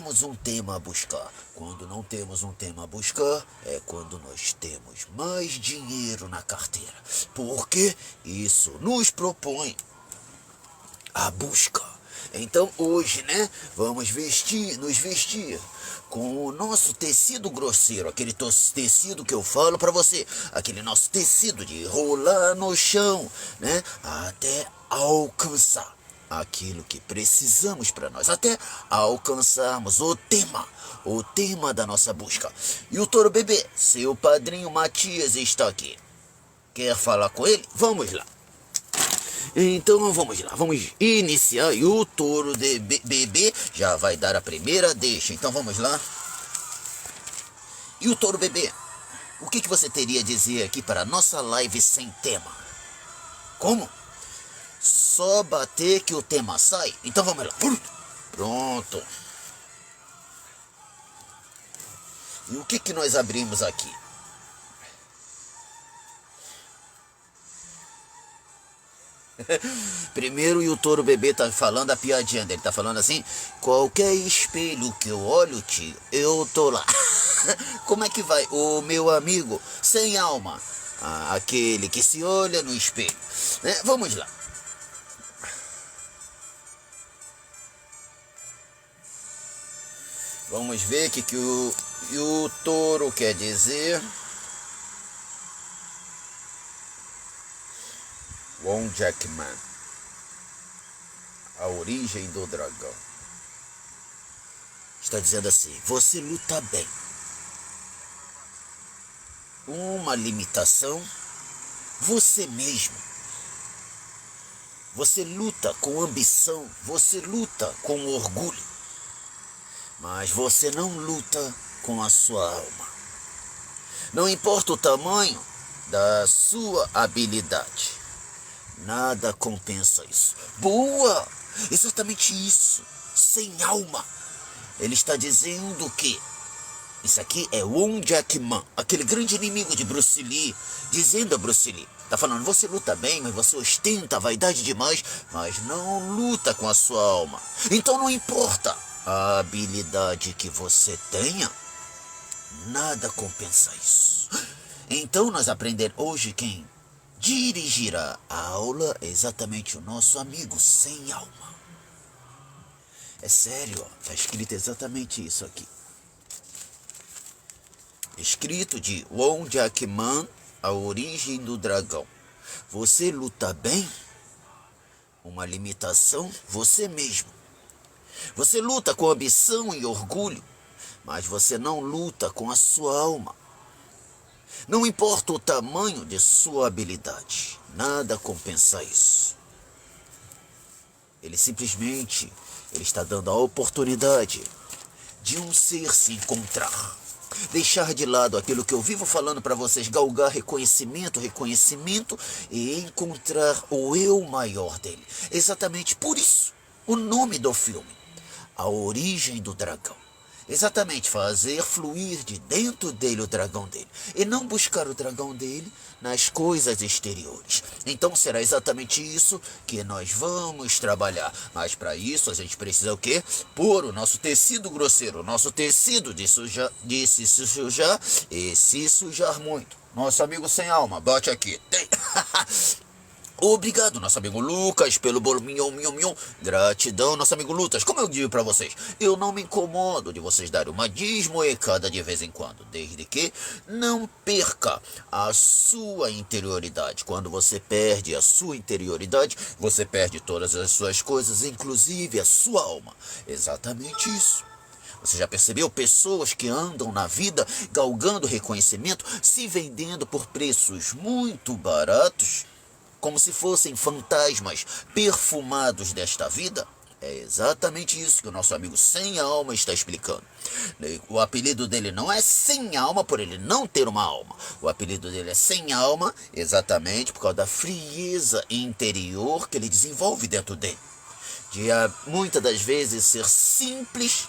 temos um tema a buscar. Quando não temos um tema a buscar, é quando nós temos mais dinheiro na carteira. Porque isso nos propõe a busca. Então hoje, né, vamos nos vestir com o nosso tecido grosseiro, aquele tecido que eu falo pra você, aquele nosso tecido de rolar no chão, né, até alcançar aquilo que precisamos para nós, até alcançarmos o tema da nossa busca. E o Touro Bebê, seu padrinho Matias está aqui. Quer falar com ele? Vamos lá. Então vamos lá, vamos iniciar e o Touro Bebê já vai dar a primeira deixa. Então vamos lá. E o Touro Bebê, o que você teria a dizer aqui para a nossa live sem tema? Como? Só bater que o tema sai? Então vamos lá. Pronto. E o que nós abrimos aqui? Primeiro, o Touro Bebê tá falando a piadinha dele. Tá falando assim: qualquer espelho que eu olho, tio, eu tô lá. Como é que vai o meu amigo sem alma? Aquele que se olha no espelho, né? Vamos lá. Vamos ver o que o touro quer dizer. One Jackman, a origem do dragão. Está dizendo assim: você luta bem. Uma limitação, você mesmo. Você luta com ambição, você luta com orgulho. Mas você não luta com a sua alma. Não importa o tamanho da sua habilidade. Nada compensa isso. Boa! Exatamente isso. Sem alma. Ele está dizendo que isso aqui é One Jackman, aquele grande inimigo de Bruce Lee, dizendo a Bruce Lee. Está falando, você luta bem, mas você ostenta a vaidade demais, mas não luta com a sua alma. Então não importa a habilidade que você tenha, nada compensa isso. Então nós aprendemos hoje quem dirigirá a aula é exatamente o nosso amigo sem alma. É sério, está escrito exatamente isso aqui. Escrito de One Jackman, a origem do dragão. Você luta bem? Uma limitação, você mesmo. Você luta com ambição e orgulho, mas você não luta com a sua alma. Não importa o tamanho de sua habilidade, nada compensa isso. Ele está dando a oportunidade de um ser se encontrar. Deixar de lado aquilo que eu vivo falando para vocês, galgar reconhecimento e encontrar o eu maior dele. Exatamente por isso, o nome do filme, A Origem do Dragão. Exatamente, fazer fluir de dentro dele o dragão dele. E não buscar o dragão dele nas coisas exteriores. Então será exatamente isso que nós vamos trabalhar. Mas para isso a gente precisa o quê? Pôr o nosso tecido grosseiro, o nosso tecido de se sujar e se sujar muito. Nosso amigo sem alma, bate aqui. Obrigado, nosso amigo Lucas, pelo bolo mignon. Gratidão, nosso amigo Lucas. Como eu digo pra vocês, eu não me incomodo de vocês darem uma desmoecada de vez em quando, desde que não perca a sua interioridade. Quando você perde a sua interioridade, você perde todas as suas coisas, inclusive a sua alma. Exatamente isso. Você já percebeu pessoas que andam na vida galgando reconhecimento, se vendendo por preços muito baratos? Como se fossem fantasmas perfumados desta vida? É exatamente isso que o nosso amigo sem alma está explicando. O apelido dele não é sem alma por ele não ter uma alma. O apelido dele é sem alma exatamente por causa da frieza interior que ele desenvolve dentro dele. De muitas das vezes ser simples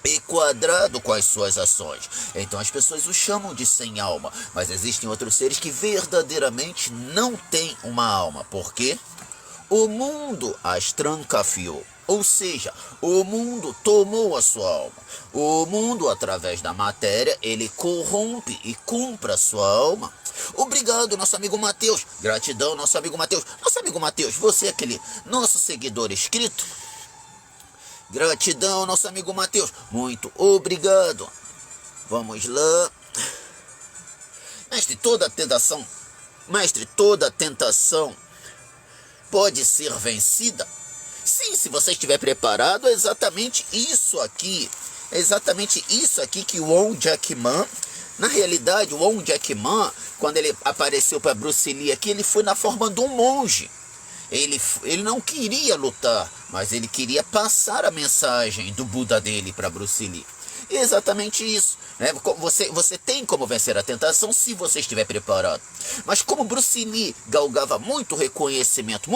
e quadrado com as suas ações. Então as pessoas o chamam de sem alma, mas existem outros seres que verdadeiramente não têm uma alma. Por quê? o mundo as trancafiou. Ou seja, o mundo tomou a sua alma. O mundo, através da matéria, ele corrompe e compra a sua alma. Obrigado, nosso amigo Mateus. Gratidão, nosso amigo Mateus. Nosso amigo Mateus, você é aquele nosso seguidor inscrito? Gratidão, nosso amigo Mateus. Muito obrigado. Vamos lá. Mestre, toda tentação pode ser vencida? Sim, se você estiver preparado, é exatamente isso aqui. É exatamente isso aqui que o Wong Jack-man, na realidade, o Wong Jack-man, quando ele apareceu para Bruce Lee aqui, ele foi na forma de um monge. Ele não queria lutar, mas ele queria passar a mensagem do Buda dele para Bruce Lee. E é exatamente isso, né? Você tem como vencer a tentação se você estiver preparado. Mas como Bruce Lee galgava muito reconhecimento,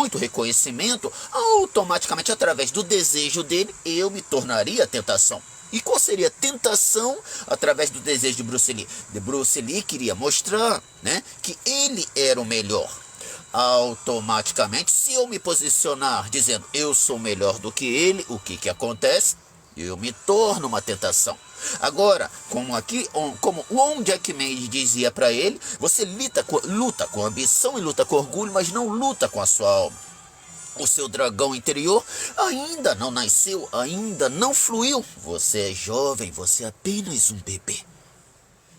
automaticamente através do desejo dele, eu me tornaria a tentação. E qual seria a tentação através do desejo de Bruce Lee? Bruce Lee queria mostrar, né, que ele era o melhor. Automaticamente, se eu me posicionar dizendo eu sou melhor do que ele, o que acontece? Eu me torno uma tentação. Agora, como o Wong Jack-man dizia para ele, você luta com ambição e luta com orgulho, mas não luta com a sua alma. O seu dragão interior ainda não nasceu, ainda não fluiu. Você é jovem, você é apenas um bebê.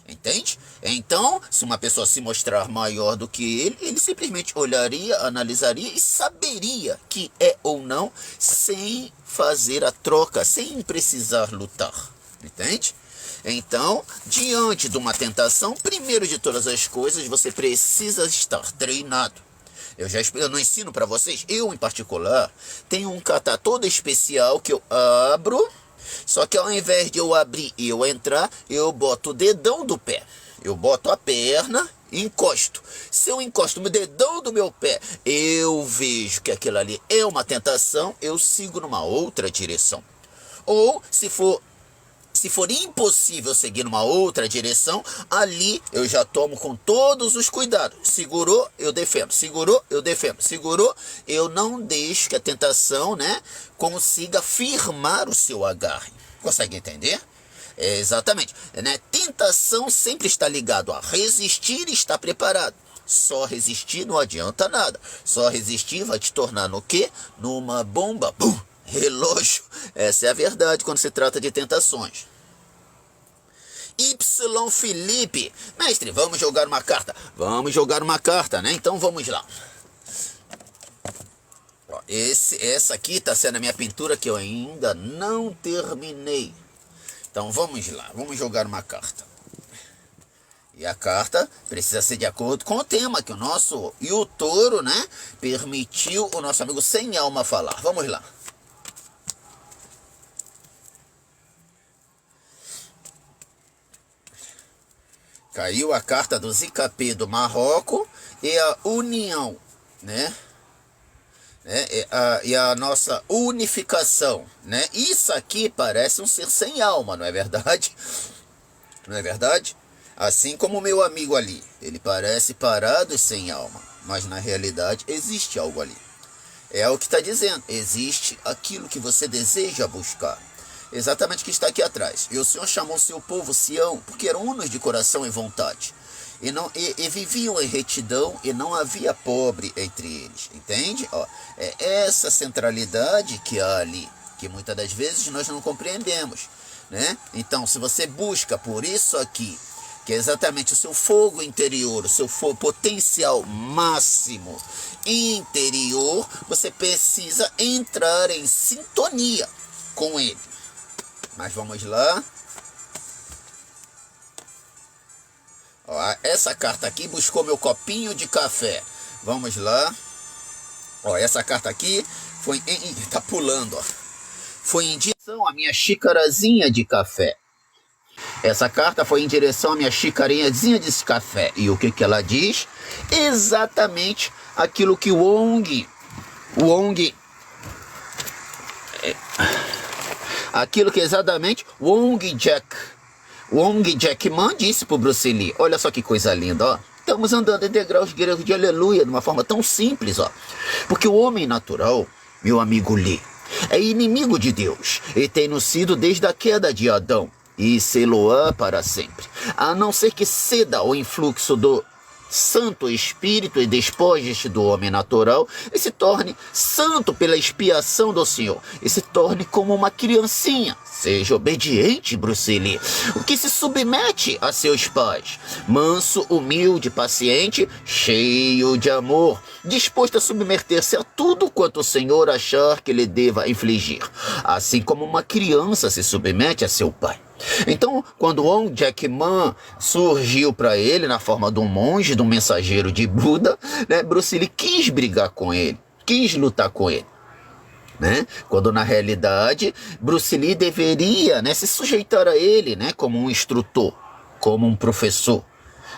Entende? Então, se uma pessoa se mostrar maior do que ele simplesmente olharia, analisaria e saberia que é ou não, sem fazer a troca, sem precisar lutar. Entende? Então, diante de uma tentação, primeiro de todas as coisas, você precisa estar treinado. Eu não ensino para vocês, eu em particular, tenho um kata todo especial que eu abro. Só que ao invés de eu abrir e eu entrar, eu boto o dedão do pé. Eu boto a perna e encosto. Se eu encosto o dedão do meu pé, eu vejo que aquilo ali é uma tentação, eu sigo numa outra direção. Ou se for impossível seguir numa outra direção, ali eu já tomo com todos os cuidados. Segurou, eu defendo. Segurou, eu defendo. Segurou, eu não deixo que a tentação, né, consiga firmar o seu agarre. Consegue entender? É, exatamente. Né? Tentação sempre está ligado a resistir e estar preparado. Só resistir não adianta nada. Só resistir vai te tornar no quê? Numa bomba. Bum! Relógio. Essa é a verdade quando se trata de tentações. Y Felipe, mestre, vamos jogar uma carta. Vamos jogar uma carta, né? Então vamos lá. Essa aqui está sendo a minha pintura que eu ainda não terminei. Então vamos lá, vamos jogar uma carta. E a carta precisa ser de acordo com o tema que o nosso Yutoro, né, permitiu o nosso amigo Sem Alma falar. Vamos lá. Caiu a carta do Zicapé do Marrocos e a união, né? E a nossa unificação, né? Isso aqui parece um ser sem alma, não é verdade? Não é verdade? Assim como o meu amigo ali, ele parece parado e sem alma, mas na realidade existe algo ali. É o que está dizendo, existe aquilo que você deseja buscar. Exatamente o que está aqui atrás. E o Senhor chamou seu povo Sião, porque eram unos de coração e vontade. E viviam em retidão, e não havia pobre entre eles. Entende? Ó, é essa centralidade que há ali, que muitas das vezes nós não compreendemos, né? Então, se você busca por isso aqui, que é exatamente o seu fogo interior, o seu potencial máximo interior, você precisa entrar em sintonia com ele. Mas vamos lá. Ó, essa carta aqui buscou meu copinho de café. Vamos lá. Ó, essa carta aqui foi tá pulando, ó. Foi em direção à minha xicarazinha de café. Essa carta foi em direção à minha xicarazinha de café. E o que ela diz? Exatamente aquilo que aquilo que exatamente Wong Jack-man disse pro Bruce Lee. Olha só que coisa linda, ó. Estamos andando em degraus gregos de aleluia, de uma forma tão simples, ó. Porque o homem natural, meu amigo Lee, é inimigo de Deus e tem sido desde a queda de Adão e sê-lo-á para sempre, a não ser que ceda ao influxo do Santo Espírito e despoje-se do homem natural e se torne santo pela expiação do Senhor e se torne como uma criancinha. Seja obediente, Bruce Lee, o que se submete a seus pais, manso, humilde, paciente, cheio de amor, disposto a submeter-se a tudo quanto o Senhor achar que lhe deva infligir, assim como uma criança se submete a seu pai. Então, quando Wong Jack Man surgiu para ele na forma de um monge, de um mensageiro de Buda, né, Bruce Lee quis brigar com ele, quis lutar com ele. Né? Quando na realidade Bruce Lee deveria, né, se sujeitar a ele, né, como um instrutor, como um professor,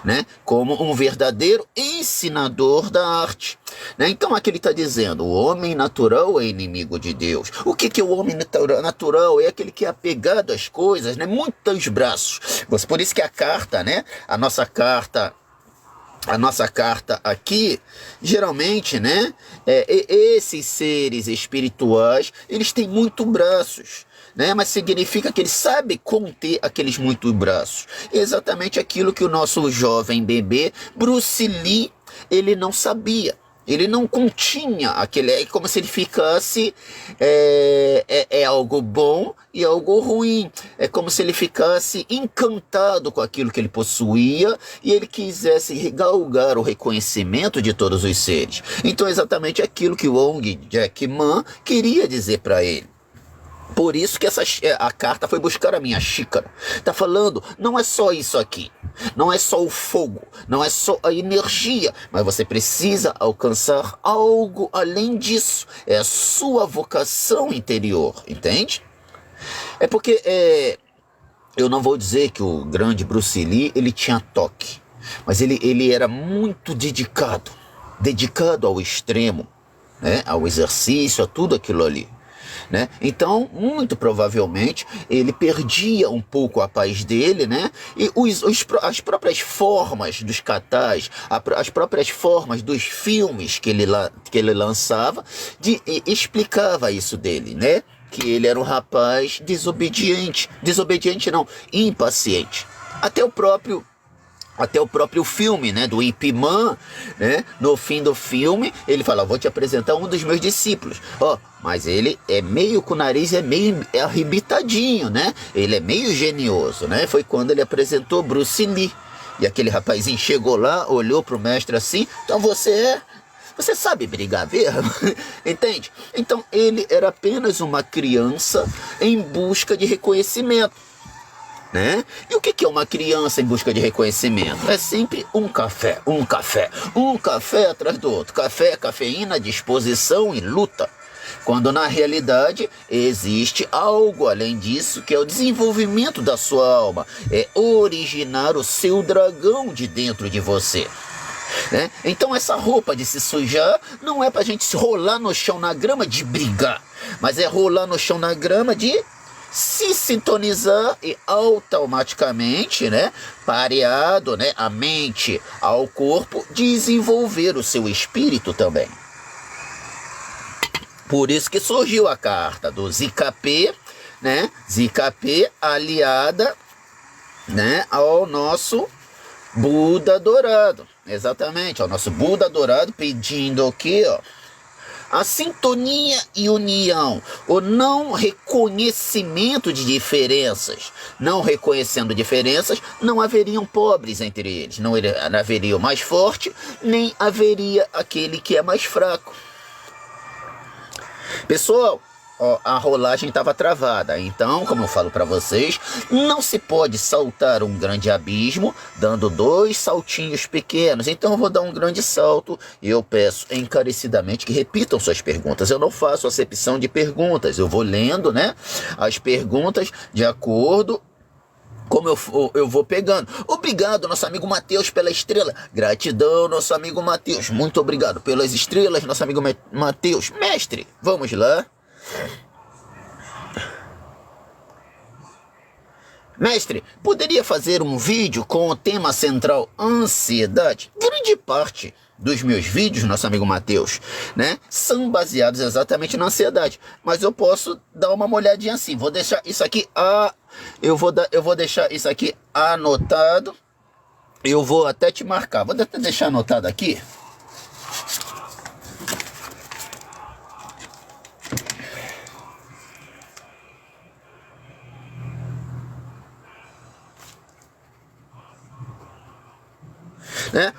né, como um verdadeiro ensinador da arte. Né? Então aqui ele está dizendo, o homem natural é inimigo de Deus. O que é o homem natural? É aquele que é apegado às coisas, né? Muitos braços. Por isso que a carta, né, a nossa carta aqui, geralmente, né, esses seres espirituais, eles têm muitos braços, né, mas significa que ele sabe conter aqueles muitos braços. Exatamente aquilo que o nosso jovem bebê Bruce Lee, ele não sabia. Ele não continha aquele, é como se ele ficasse, algo bom e algo ruim. É como se ele ficasse encantado com aquilo que ele possuía e ele quisesse galgar o reconhecimento de todos os seres. Então é exatamente aquilo que Wong Jack Man queria dizer para ele. Por isso que a carta foi buscar a minha xícara. Está falando, não é só isso aqui. Não é só o fogo, não é só a energia, mas você precisa alcançar algo além disso. É a sua vocação interior, entende? É porque eu não vou dizer que o grande Bruce Lee, ele tinha toque, mas ele era muito dedicado ao extremo, né? Ao exercício, a tudo aquilo ali. Né? Então, muito provavelmente, ele perdia um pouco a paz dele, né? E as próprias formas dos katas, as próprias formas dos filmes que ele lançava, explicava isso dele, né? Que ele era um rapaz desobediente não, impaciente. Até o próprio filme, né, do Ip Man, né, no fim do filme, ele fala, vou te apresentar um dos meus discípulos. Mas ele é meio com o nariz, é meio arrebitadinho, né? Ele é meio genioso, né? Foi quando ele apresentou Bruce Lee. E aquele rapazinho chegou lá, olhou pro mestre assim, então você sabe brigar mesmo? Entende? Então ele era apenas uma criança em busca de reconhecimento. Né? E o que é uma criança em busca de reconhecimento? É sempre um café atrás do outro. Café, cafeína, disposição e luta. Quando na realidade existe algo além disso, que é o desenvolvimento da sua alma. É originar o seu dragão de dentro de você. Né? Então essa roupa de se sujar não é pra gente se rolar no chão na grama de brigar, mas é rolar no chão na grama de se sintonizar e automaticamente, né, pareado, né, a mente ao corpo, desenvolver o seu espírito também. Por isso que surgiu a carta do ZKP, né, ZKP aliada, né, ao nosso Buda dourado, exatamente, ao nosso Buda dourado, pedindo aqui, ó, a sintonia e união, o não reconhecimento de diferenças. Não reconhecendo diferenças, não haveriam pobres entre eles. Não haveria o mais forte, nem haveria aquele que é mais fraco. Pessoal, a rolagem estava travada. Então, como eu falo para vocês, não se pode saltar um grande abismo dando 2 saltinhos pequenos. Então eu vou dar um grande salto e eu peço encarecidamente que repitam suas perguntas. Eu não faço acepção de perguntas, eu vou lendo, né, as perguntas de acordo como eu vou pegando. Obrigado, nosso amigo Matheus, pela estrela. Gratidão, nosso amigo Matheus. Muito obrigado pelas estrelas, nosso amigo Matheus. Mestre, vamos lá. Mestre, poderia fazer um vídeo com o tema central ansiedade? Grande parte dos meus vídeos, nosso amigo Matheus, né, são baseados exatamente na ansiedade. Mas eu posso dar uma olhadinha assim. Vou deixar isso aqui, eu vou deixar isso aqui anotado. Eu vou até te marcar. Vou até deixar anotado aqui. Né?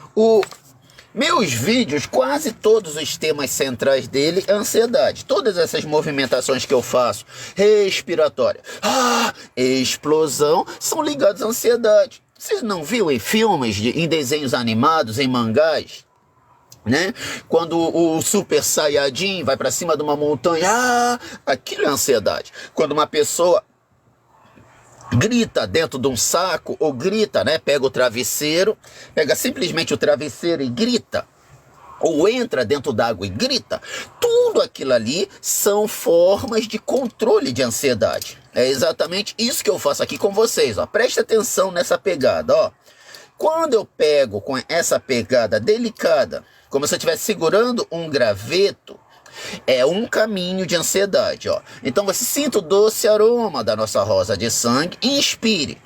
Meus vídeos, quase todos os temas centrais dele é ansiedade. Todas essas movimentações que eu faço, respiratória, explosão, são ligadas à ansiedade. Vocês não viram em filmes, em desenhos animados, em mangás? Né? Quando o Super Saiyajin vai para cima de uma montanha, aquilo é ansiedade. Quando uma pessoa grita dentro de um saco, ou grita, né? Pega o travesseiro, pega simplesmente o travesseiro e grita, ou entra dentro d'água e grita, tudo aquilo ali são formas de controle de ansiedade. É exatamente isso que eu faço aqui com vocês, ó. Preste atenção nessa pegada, ó. Quando eu pego com essa pegada delicada, como se eu estivesse segurando um graveto, é um caminho de ansiedade, ó. Então você sinta o doce aroma da nossa rosa de sangue, inspire.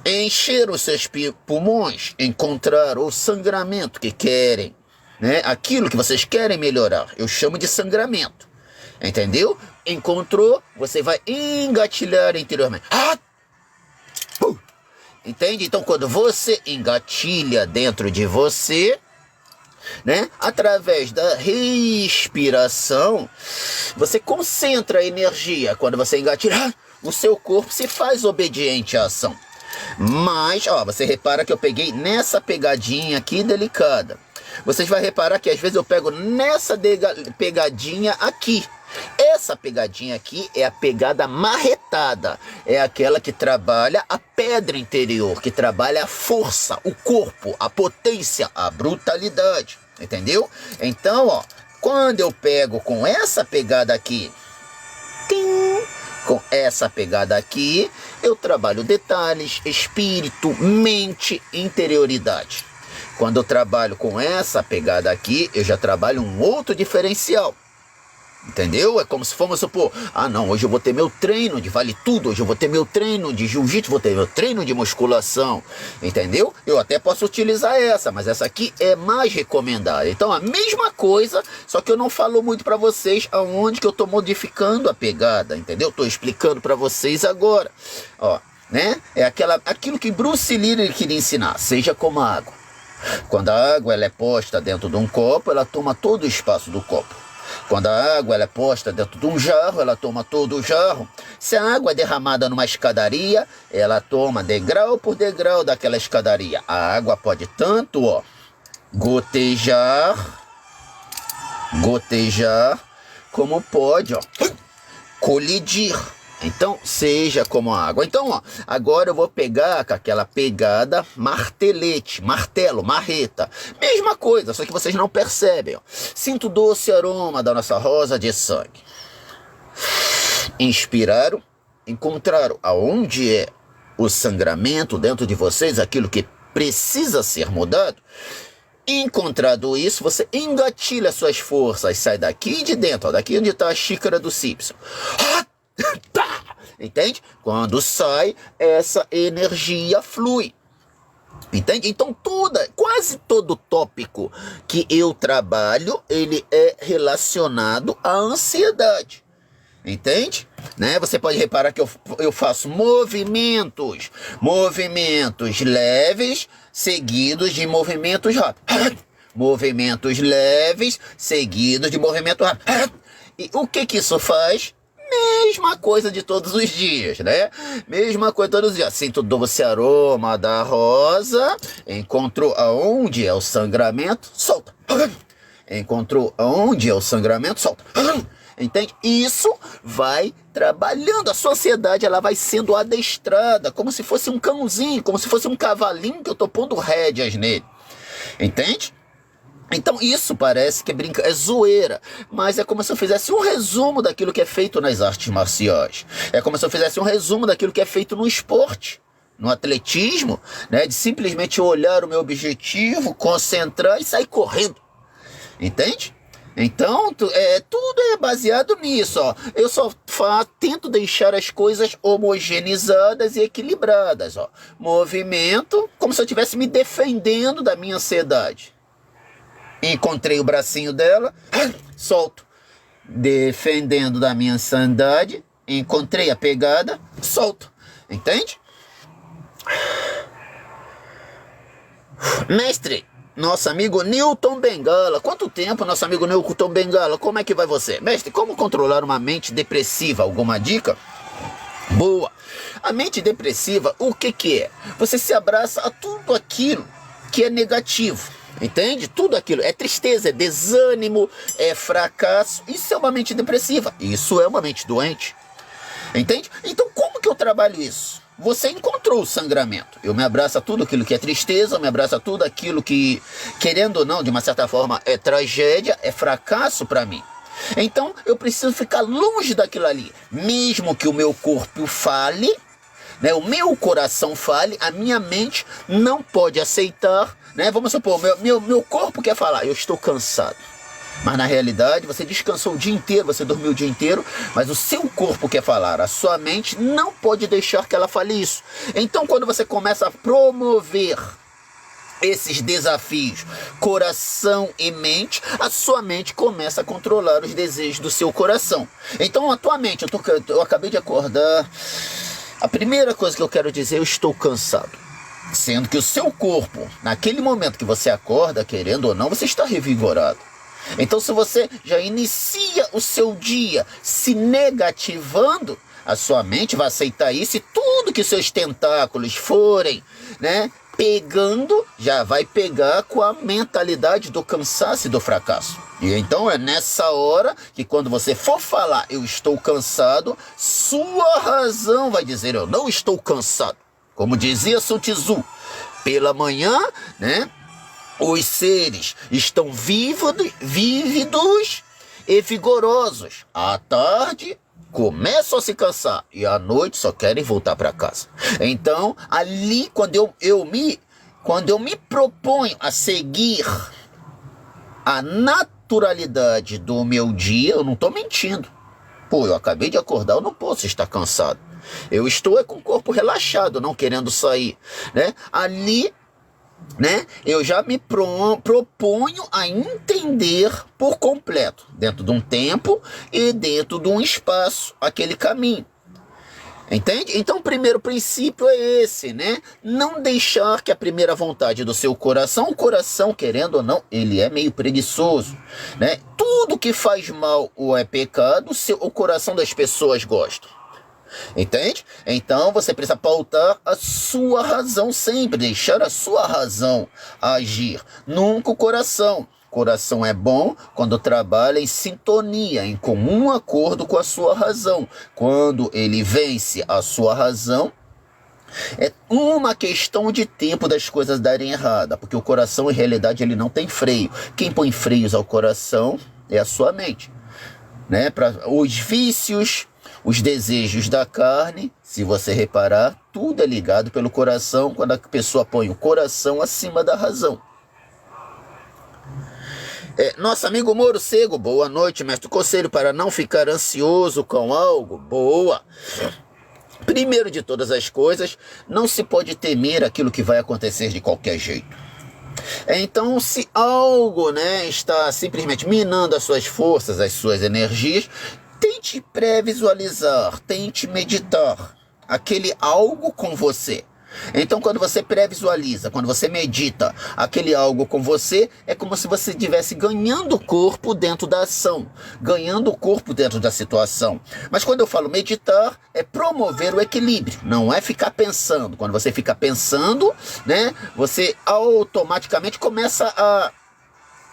Encher os seus pulmões, encontrar o sangramento que querem, né? Aquilo que vocês querem melhorar, eu chamo de sangramento. Entendeu? Encontrou, você vai engatilhar interiormente. Entende? Então quando você engatilha dentro de você, né, através da respiração, você concentra a energia. Quando você engatilha, o seu corpo se faz obediente à ação. Mas, ó, você repara que eu peguei nessa pegadinha aqui delicada. Vocês vão reparar que às vezes eu pego nessa pegadinha aqui. Essa pegadinha aqui é a pegada marretada. É aquela que trabalha a pedra interior, que trabalha a força, o corpo, a potência, a brutalidade. Entendeu? Então, ó, quando eu pego com essa pegada aqui, com essa pegada aqui, eu trabalho detalhes, espírito, mente, interioridade. Quando eu trabalho com essa pegada aqui, eu já trabalho um outro diferencial. Entendeu? É como se fomos supor, não, hoje eu vou ter meu treino de vale tudo, hoje eu vou ter meu treino de jiu-jitsu, vou ter meu treino de musculação, entendeu? Eu até posso utilizar essa, mas essa aqui é mais recomendada. Então a mesma coisa, só que eu não falo muito para vocês aonde que eu tô modificando a pegada, entendeu? Tô explicando para vocês agora, ó, né? É aquilo que Bruce Lee queria ensinar, seja como a água. Quando a água ela é posta dentro de um copo, ela toma todo o espaço do copo. Quando a água ela é posta dentro de um jarro, ela toma todo o jarro. Se a água é derramada numa escadaria, ela toma degrau por degrau daquela escadaria. A água pode tanto, ó, gotejar, como pode, ó, colidir. Então, seja como a água. Então, ó, agora eu vou pegar com aquela pegada martelete, martelo, marreta. Mesma coisa, só que vocês não percebem, ó. Sinto o doce aroma da nossa rosa de sangue. Inspiraram, encontraram aonde é o sangramento dentro de vocês, aquilo que precisa ser mudado. Encontrado isso, você engatilha suas forças, sai daqui de dentro, ó, daqui onde está a xícara do Simpson. Entende? Quando sai, essa energia flui. Entende? Então quase todo tópico que eu trabalho, ele é relacionado à ansiedade. Entende? Né? Você pode reparar que eu faço movimentos leves, seguidos de movimentos rápidos. Movimentos leves, seguidos de movimentos rápidos. E o que isso faz? Mesma coisa de todos os dias, né? Mesma coisa todos os dias. Sinto o doce aroma da rosa. Encontrou aonde é o sangramento, solta. Encontrou aonde é o sangramento, solta. Entende? Isso vai trabalhando. A sua ansiedade, ela vai sendo adestrada, como se fosse um cãozinho, como se fosse um cavalinho que eu tô pondo rédeas nele. Entende? Então isso parece que é zoeira, mas é como se eu fizesse um resumo daquilo que é feito nas artes marciais. É como se eu fizesse um resumo daquilo que é feito no esporte, no atletismo, né? De simplesmente olhar o meu objetivo, concentrar e sair correndo. Entende? Então, tudo é baseado nisso, ó. Eu só tento deixar as coisas homogeneizadas e equilibradas, ó. Movimento, como se eu estivesse me defendendo da minha ansiedade. Encontrei o bracinho dela, solto. Defendendo da minha ansiedade, encontrei a pegada, solto. Entende? Mestre, nosso amigo Newton Bengala. Quanto tempo, nosso amigo Newton Bengala? Como é que vai você? Mestre, como controlar uma mente depressiva? Alguma dica? Boa. A mente depressiva, o que é? Você se abraça a tudo aquilo que é negativo. Entende? Tudo aquilo é tristeza, é desânimo, é fracasso. Isso é uma mente depressiva. Isso é uma mente doente. Entende? Então como que eu trabalho isso? Você encontrou o sangramento. Eu me abraço a tudo aquilo que é tristeza, eu me abraço a tudo aquilo que, querendo ou não, de uma certa forma, é tragédia, é fracasso para mim. Então eu preciso ficar longe daquilo ali. Mesmo que o meu corpo fale, né, o meu coração fale, a minha mente não pode aceitar, né? Vamos supor, meu corpo quer falar, eu estou cansado. Mas na realidade você descansou o dia inteiro, você dormiu o dia inteiro, mas o seu corpo quer falar, a sua mente não pode deixar que ela fale isso. Então quando você começa a promover esses desafios, coração e mente, a sua mente começa a controlar os desejos do seu coração. Então a tua mente, eu acabei de acordar, a primeira coisa que eu quero dizer, eu estou cansado. Sendo que o seu corpo, naquele momento que você acorda, querendo ou não, você está revigorado. Então se você já inicia o seu dia se negativando, a sua mente vai aceitar isso e tudo que seus tentáculos forem, né, pegando, já vai pegar com a mentalidade do cansaço e do fracasso. E então é nessa hora que quando você for falar, eu estou cansado, sua razão vai dizer, eu não estou cansado. Como dizia Sun Tzu, pela manhã, né, os seres estão vívidos e vigorosos. À tarde, começam a se cansar e à noite só querem voltar para casa. Então, ali, quando eu me proponho a seguir a naturalidade do meu dia, eu não estou mentindo. Pô, eu acabei de acordar, eu não posso estar cansado. Eu estou com o corpo relaxado, não querendo sair, né? Ali, né, eu já me proponho a entender por completo, dentro de um tempo e dentro de um espaço, aquele caminho. Entende? Então o primeiro princípio é esse, né? Não deixar que a primeira vontade do seu coração, o coração, querendo ou não, ele é meio preguiçoso, né? Tudo que faz mal ou é pecado, o coração das pessoas gosta. Entende? Então você precisa pautar a sua razão sempre, deixar a sua razão agir, nunca o coração. Coração é bom quando trabalha em sintonia, em comum acordo com a sua razão. Quando ele vence a sua razão, é uma questão de tempo das coisas darem errada, porque o coração, em realidade, ele não tem freio. Quem põe freios ao coração é a sua mente, né? Para os vícios, os desejos da carne, se você reparar, tudo é ligado pelo coração, quando a pessoa põe o coração acima da razão. Nosso amigo Moro Cego, boa noite, mestre. Conselho para não ficar ansioso com algo? Boa. Primeiro de todas as coisas, não se pode temer aquilo que vai acontecer de qualquer jeito. Então, se algo, né, está simplesmente minando as suas forças, as suas energias, tente pré-visualizar, tente meditar aquele algo com você. Então, quando você pré-visualiza, quando você medita aquele algo com você, é como se você estivesse ganhando o corpo dentro da ação, ganhando o corpo dentro da situação. Mas quando eu falo meditar, é promover o equilíbrio, não é ficar pensando. Quando você fica pensando, né, você automaticamente começa a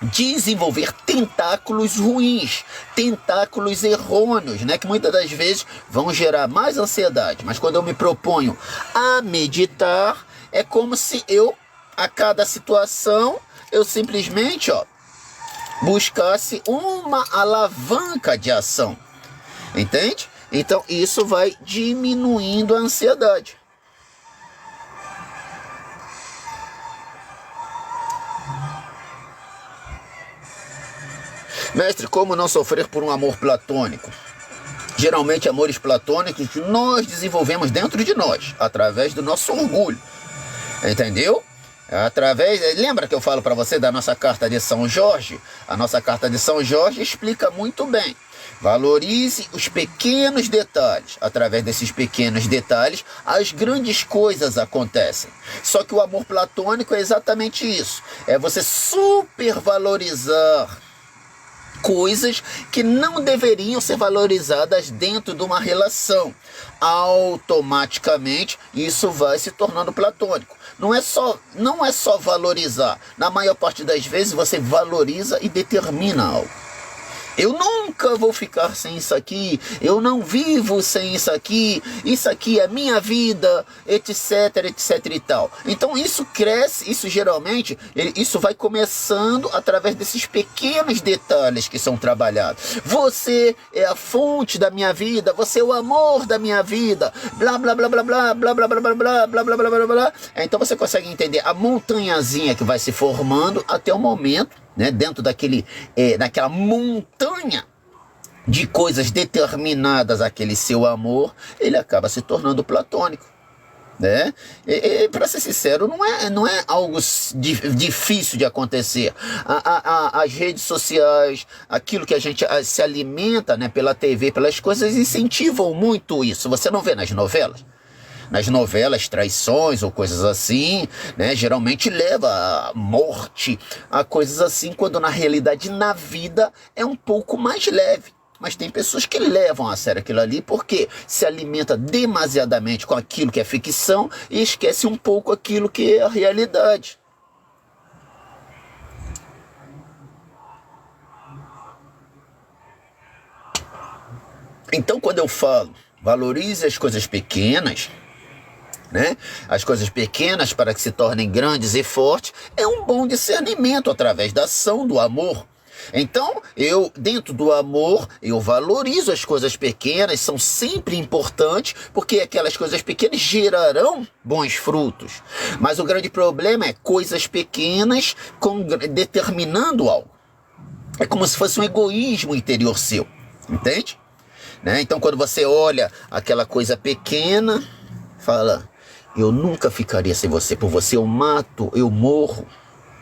desenvolver tentáculos ruins, tentáculos errôneos, né, que muitas das vezes vão gerar mais ansiedade. Mas quando eu me proponho a meditar, é como se eu, a cada situação, eu simplesmente, buscasse uma alavanca de ação. Entende? Então isso vai diminuindo a ansiedade. Mestre, como não sofrer por um amor platônico? Geralmente amores platônicos nós desenvolvemos dentro de nós, através do nosso orgulho. Entendeu? Lembra que eu falo para você da nossa carta de São Jorge? A nossa carta de São Jorge explica muito bem. Valorize os pequenos detalhes. Através desses pequenos detalhes, as grandes coisas acontecem. Só que o amor platônico é exatamente isso. É você supervalorizar coisas que não deveriam ser valorizadas dentro de uma relação. Automaticamente, isso vai se tornando platônico. Não é só valorizar. Na maior parte das vezes, você valoriza e determina algo. Eu nunca vou ficar sem isso aqui, eu não vivo sem isso aqui é minha vida, etc, etc e tal. Então isso cresce, isso geralmente, isso vai começando através desses pequenos detalhes que são trabalhados. Você é a fonte da minha vida, você é o amor da minha vida, blá blá blá blá blá blá blá blá blá blá blá blá blá blá blá. Então você consegue entender a montanhazinha que vai se formando até o momento, né, dentro daquela montanha de coisas determinadas aquele seu amor, ele acaba se tornando platônico, né? Para ser sincero, não é algo difícil de acontecer. As redes sociais, aquilo que a gente se alimenta, né, pela TV, pelas coisas, incentivam muito isso. Você não vê nas novelas? Nas novelas, traições ou coisas assim, né, geralmente leva à morte, a coisas assim, quando na realidade, na vida, é um pouco mais leve. Mas tem pessoas que levam a sério aquilo ali porque se alimenta demasiadamente com aquilo que é ficção e esquece um pouco aquilo que é a realidade. Então, quando eu falo, valorize as coisas pequenas, né? As coisas pequenas para que se tornem grandes e fortes, é um bom discernimento através da ação do amor. Então, dentro do amor, eu valorizo as coisas pequenas, são sempre importantes, porque aquelas coisas pequenas gerarão bons frutos. Mas o grande problema é coisas pequenas determinando algo. É como se fosse um egoísmo interior seu, entende? Né? Então, quando você olha aquela coisa pequena, fala: eu nunca ficaria sem você, por você eu mato, eu morro.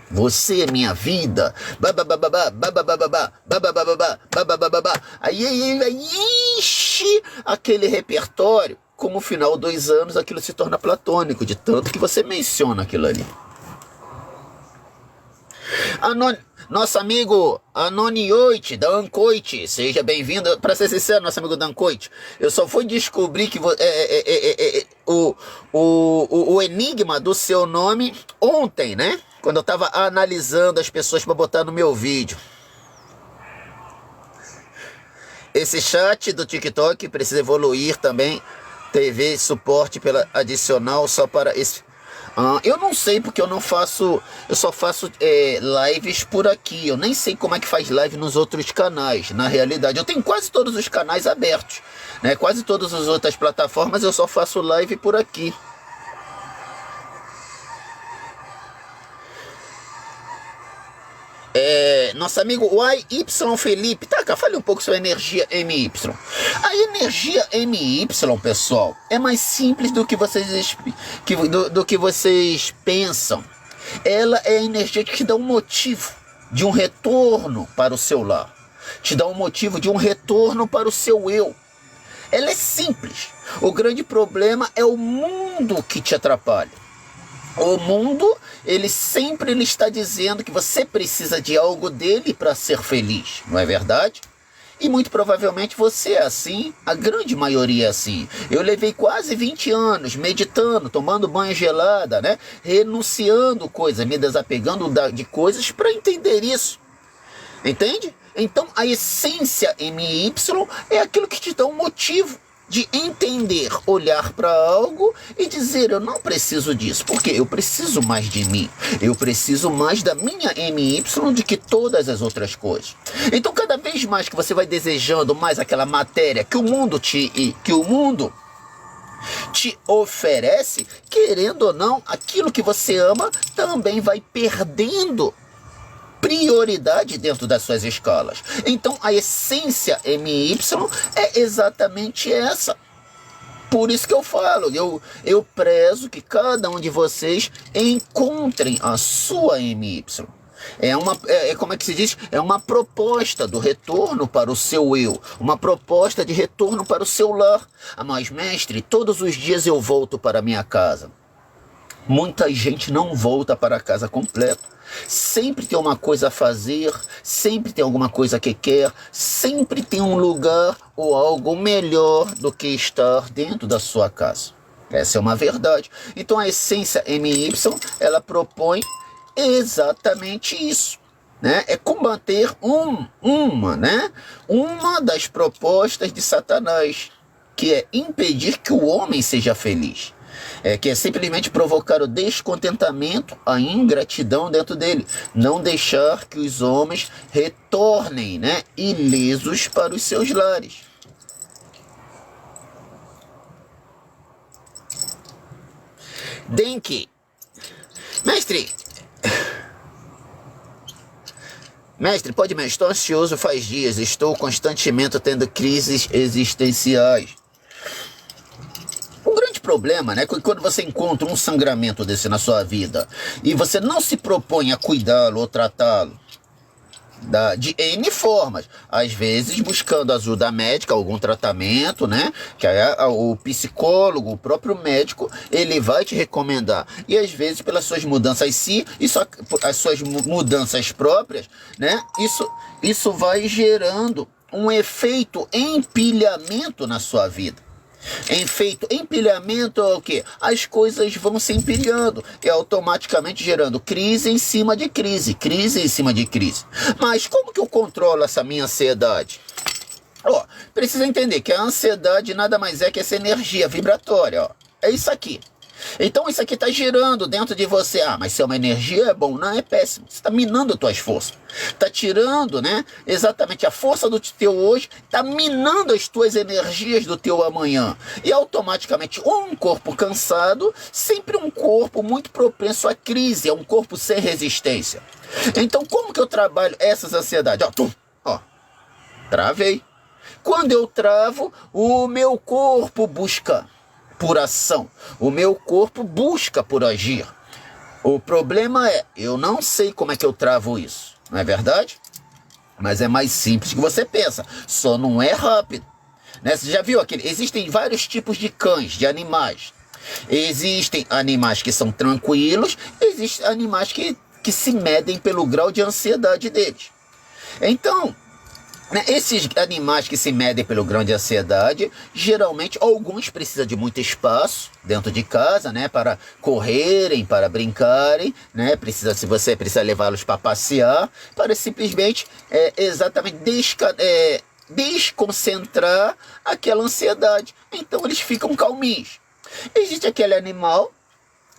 Você é minha vida. Aí enche aquele repertório. Como no final de 2 anos aquilo se torna platônico, de tanto que você menciona aquilo ali. Nosso amigo Anonioite, da Ancoite, seja bem-vindo. Para ser sincero, nosso amigo da Ancoite, eu só fui descobrir que o enigma do seu nome ontem, né? Quando eu estava analisando as pessoas para botar no meu vídeo. Esse chat do TikTok precisa evoluir também. TV suporte pela adicional só para esse... eu não sei porque eu só faço lives por aqui. Eu nem sei como é que faz live nos outros canais. Na realidade, eu tenho quase todos os canais abertos, né? Quase todas as outras plataformas eu só faço live por aqui. Nosso amigo YY Felipe, tá, fale um pouco sobre a energia MY. A energia MY, pessoal, é mais simples do que vocês pensam. Ela é a energia que te dá um motivo de um retorno para o seu lar, te dá um motivo de um retorno para o seu eu. Ela é simples. O grande problema é o mundo que te atrapalha. O mundo, ele sempre está dizendo que você precisa de algo dele para ser feliz, não é verdade? E muito provavelmente você é assim, a grande maioria é assim. Eu levei quase 20 anos meditando, tomando banho gelada, né? Renunciando coisas, me desapegando de coisas para entender isso. Entende? Então a essência MY é aquilo que te dá um motivo de entender, olhar para algo e dizer, eu não preciso disso, porque eu preciso mais de mim, eu preciso mais da minha MY do que todas as outras coisas. Então, cada vez mais que você vai desejando mais aquela matéria que o mundo te oferece, querendo ou não, aquilo que você ama também vai perdendo prioridade dentro das suas escalas. Então a essência MY é exatamente essa. Por isso que eu falo, eu prezo que cada um de vocês encontrem a sua MY. Como é que se diz? É uma proposta do retorno para o seu eu, uma proposta de retorno para o seu lar. Mas, mestre, todos os dias eu volto para minha casa. Muita gente não volta para casa completo. Sempre tem uma coisa a fazer, sempre tem alguma coisa que quer, sempre tem um lugar ou algo melhor do que estar dentro da sua casa. Essa é uma verdade. Então a essência MY, ela propõe exatamente isso, né? É combater uma das propostas de Satanás, que é impedir que o homem seja feliz. Que é simplesmente provocar o descontentamento, a ingratidão dentro dele. Não deixar que os homens retornem, ilesos para os seus lares. Denki, mestre, pode me, estou ansioso faz dias, estou constantemente tendo crises existenciais. Problema, quando você encontra um sangramento desse na sua vida e você não se propõe a cuidá-lo ou tratá-lo de N formas, às vezes buscando ajuda médica, algum tratamento, que o psicólogo, o próprio médico, ele vai te recomendar, e às vezes pelas suas mudanças as suas mudanças próprias, isso vai gerando um efeito empilhamento na sua vida. Empilhamento é o quê? As coisas vão se empilhando e automaticamente gerando crise em cima de crise, crise em cima de crise. Mas como que eu controlo essa minha ansiedade? Precisa entender que a ansiedade nada mais é que essa energia vibratória. É isso aqui. Então isso aqui está gerando dentro de você, mas se é uma energia é bom, não, é péssimo, você está minando as tuas forças, está tirando, exatamente a força do teu hoje, está minando as tuas energias do teu amanhã, e automaticamente um corpo cansado, sempre um corpo muito propenso à crise, é um corpo sem resistência. Então como que eu trabalho essas ansiedades? Travei. Quando eu travo, o meu corpo busca por ação, o meu corpo busca por agir. O problema é, eu não sei como é que eu travo isso, não é verdade? Mas é mais simples que você pensa, só não é rápido. Você já viu existem vários tipos de cães, de animais. Existem animais que são tranquilos, existem animais que se medem pelo grau de ansiedade deles. Então, esses animais que se medem pelo grau de ansiedade, geralmente alguns precisam de muito espaço dentro de casa, para correrem, para brincarem, se você precisa levá-los para passear, para simplesmente exatamente desconcentrar aquela ansiedade. Então eles ficam calminhos. Existe aquele animal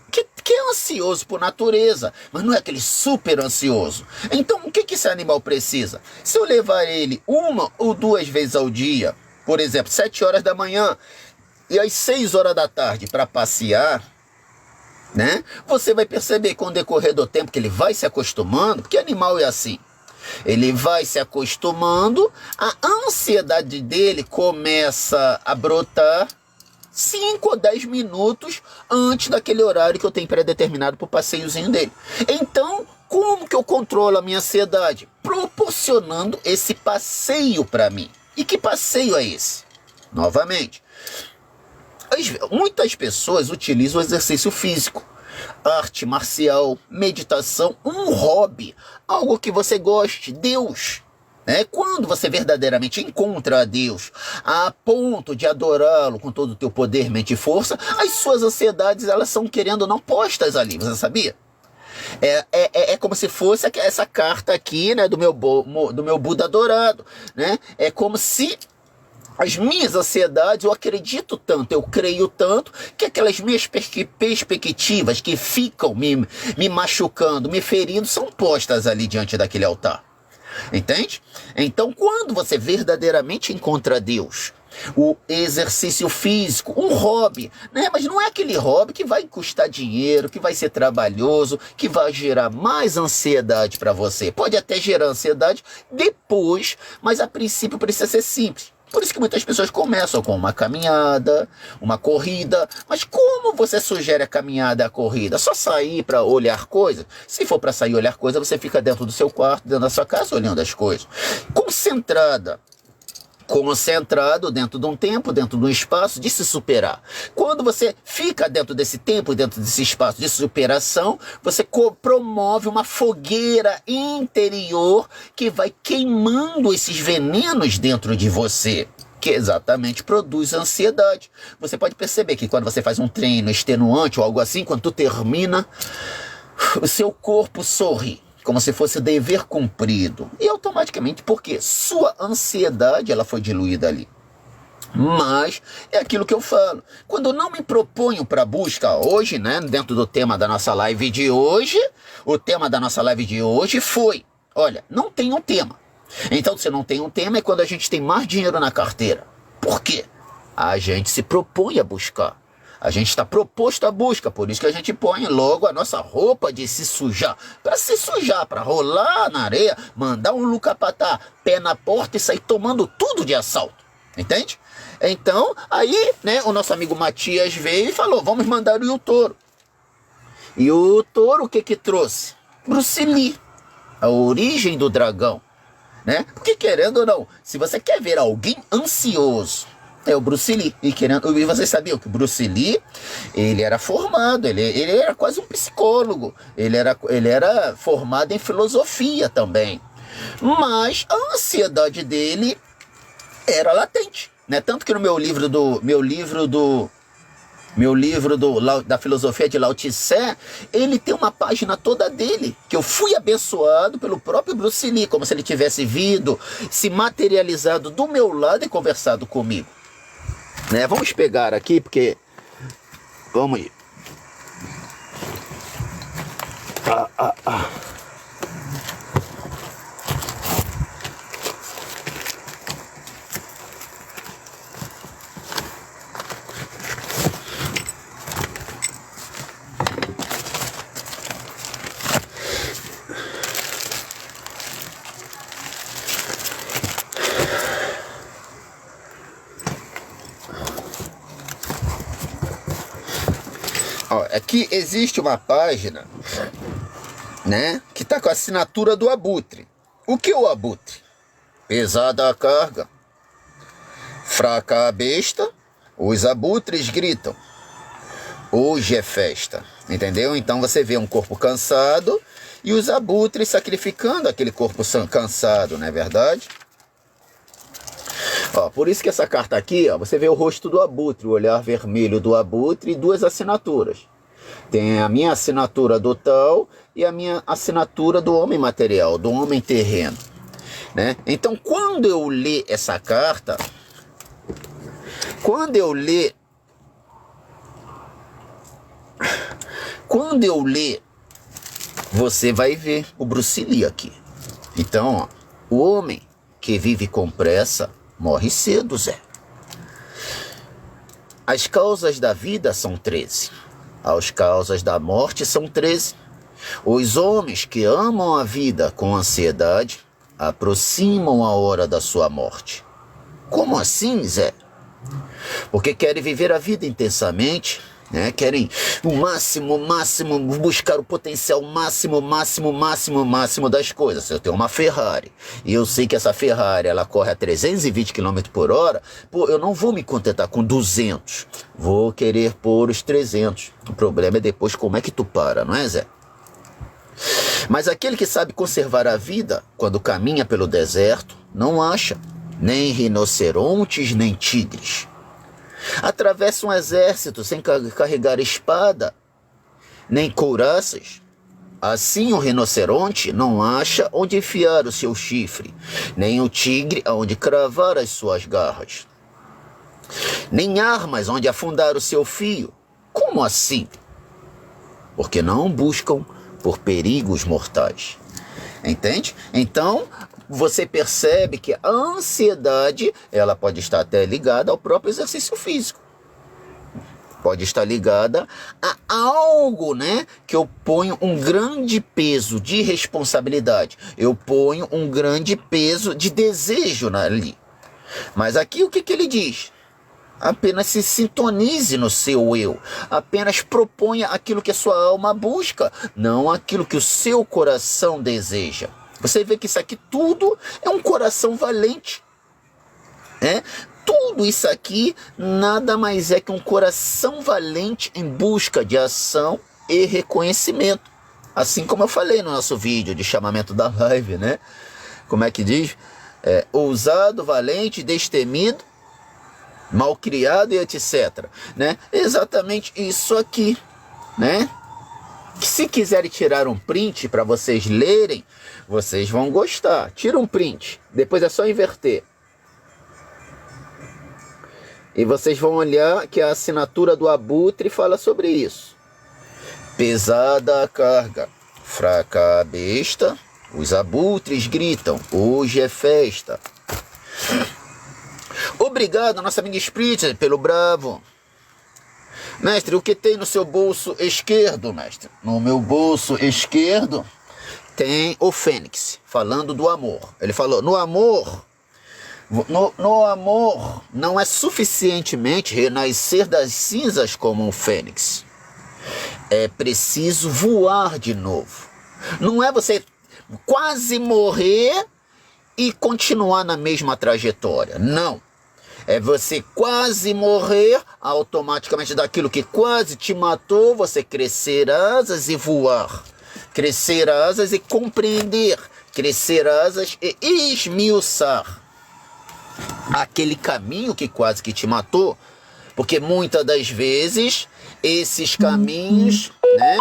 que é ansioso por natureza, mas não é aquele super ansioso. Então, o que esse animal precisa? Se eu levar ele 1 ou 2 vezes ao dia, por exemplo, 7 horas da manhã e às 6 horas da tarde para passear, você vai perceber com o decorrer do tempo que ele vai se acostumando, porque animal é assim. Ele vai se acostumando, a ansiedade dele começa a brotar 5 ou 10 minutos antes daquele horário que eu tenho pré-determinado para o passeiozinho dele. Então, como que eu controlo a minha ansiedade? Proporcionando esse passeio para mim. E que passeio é esse? Novamente, muitas pessoas utilizam o exercício físico, arte marcial, meditação, um hobby, algo que você goste, Deus. Quando você verdadeiramente encontra a Deus a ponto de adorá-lo com todo o teu poder, mente e força, as suas ansiedades, elas são, querendo ou não, postas ali, você sabia? É como se fosse essa carta aqui, do meu Buda dourado, É como se as minhas ansiedades, eu acredito tanto, eu creio tanto, que aquelas minhas perspectivas que ficam me machucando, me ferindo, são postas ali diante daquele altar. Entende? Então, quando você verdadeiramente encontra Deus, o exercício físico, um hobby, né? Mas não é aquele hobby que vai custar dinheiro, que vai ser trabalhoso, que vai gerar mais ansiedade para você. Pode até gerar ansiedade depois, mas a princípio precisa ser simples. Por isso que muitas pessoas começam com uma caminhada, uma corrida. Mas como você sugere a caminhada e a corrida? Só sair para olhar coisas? Se for para sair e olhar coisas, você fica dentro do seu quarto, dentro da sua casa, olhando as coisas. Concentrado dentro de um tempo, dentro de um espaço de se superar. Quando você fica dentro desse tempo, dentro desse espaço de superação, você promove uma fogueira interior que vai queimando esses venenos dentro de você, que exatamente produz ansiedade. Você pode perceber que quando você faz um treino extenuante ou algo assim, quando tu termina, o seu corpo sorri, como se fosse dever cumprido. E automaticamente, porque sua ansiedade ela foi diluída ali. Mas é aquilo que eu falo. Quando eu não me proponho para busca hoje, né, dentro do tema da nossa live de hoje, o tema da nossa live de hoje foi, olha, não tem um tema. Então, se não tem um tema, é quando a gente tem mais dinheiro na carteira. Por quê? A gente se propõe a buscar. A gente está proposto à busca, por isso que a gente põe logo a nossa roupa de se sujar. Para se sujar, para rolar na areia, mandar um lucapatá, pé na porta e sair tomando tudo de assalto. Entende? Então, aí, né, o nosso amigo Matias veio e falou, vamos mandar o touro. E o touro o que trouxe? Bruce Lee, a origem do dragão. Né? Porque querendo ou não, se você quer ver alguém ansioso, é o Bruce Lee. E vocês sabiam que o Bruce Lee, ele era formado, ele era quase um psicólogo. Ele era formado em filosofia também. Mas a ansiedade dele era latente. Né? Tanto que no da filosofia de Lao Tse, ele tem uma página toda dele, que eu fui abençoado pelo próprio Bruce Lee, como se ele tivesse vindo, se materializado do meu lado e conversado comigo. Né? Vamos pegar aqui, porque... Vamos ir. Aqui existe uma página, né, que está com a assinatura do Abutre. O que é o Abutre? Pesada a carga, fraca a besta, os abutres gritam. Hoje é festa, entendeu? Então você vê um corpo cansado e os abutres sacrificando aquele corpo cansado, não é verdade? Por isso que essa carta aqui, você vê o rosto do abutre, o olhar vermelho do abutre e duas assinaturas. Tem a minha assinatura do tal e a minha assinatura do homem material, do homem terreno. Né? Então, quando eu ler essa carta, quando eu ler, você vai ver o Bruce Lee aqui. Então, o homem que vive com pressa morre cedo, Zé. As causas da vida são 13. As causas da morte são 13. Os homens que amam a vida com ansiedade aproximam a hora da sua morte. Como assim, Zé? Porque querem viver a vida intensamente, né? Querem o máximo, buscar o potencial máximo das coisas. Eu tenho uma Ferrari e eu sei que essa Ferrari ela corre a 320 km por hora, eu não vou me contentar com 200, vou querer pôr os 300. O problema é depois como é que tu para, não é, Zé? Mas aquele que sabe conservar a vida quando caminha pelo deserto não acha nem rinocerontes nem tigres. Atravessa um exército sem carregar espada, nem couraças. Assim o rinoceronte não acha onde enfiar o seu chifre, nem o tigre aonde cravar as suas garras. nem armas onde afundar o seu fio. Como assim? Porque não buscam por perigos mortais. Entende? Então, você percebe que a ansiedade, ela pode estar até ligada ao próprio exercício físico. Pode estar ligada a algo, né? Que eu ponho um grande peso de responsabilidade. Eu ponho um grande peso de desejo ali. Mas aqui o que ele diz? Apenas se sintonize no seu eu. Apenas proponha aquilo que a sua alma busca, não aquilo que o seu coração deseja. Você vê que isso aqui tudo é um coração valente. Tudo isso aqui nada mais é que um coração valente em busca de ação e reconhecimento. Assim como eu falei no nosso vídeo de chamamento da live, né? Como é que diz? Ousado, valente, destemido, malcriado e etc. Né? Exatamente isso aqui, né? Que se quiserem tirar um print para vocês lerem, vocês vão gostar. Tira um print, depois é só inverter. E vocês vão olhar que a assinatura do Abutre fala sobre isso. Pesada a carga, fraca a besta, os abutres gritam, hoje é festa. Obrigado, nossa amiga Spritzer, pelo bravo. Mestre, o que tem no seu bolso esquerdo, mestre? No meu bolso esquerdo tem o Fênix, falando do amor. Ele falou, no amor não é suficientemente renascer das cinzas como um fênix. É preciso voar de novo. Não é você quase morrer e continuar na mesma trajetória. Não. É você quase morrer, automaticamente daquilo que quase te matou, você crescer asas e voar. Crescer asas e compreender. Crescer asas e esmiuçar aquele caminho que quase que te matou, porque muitas das vezes esses caminhos, né?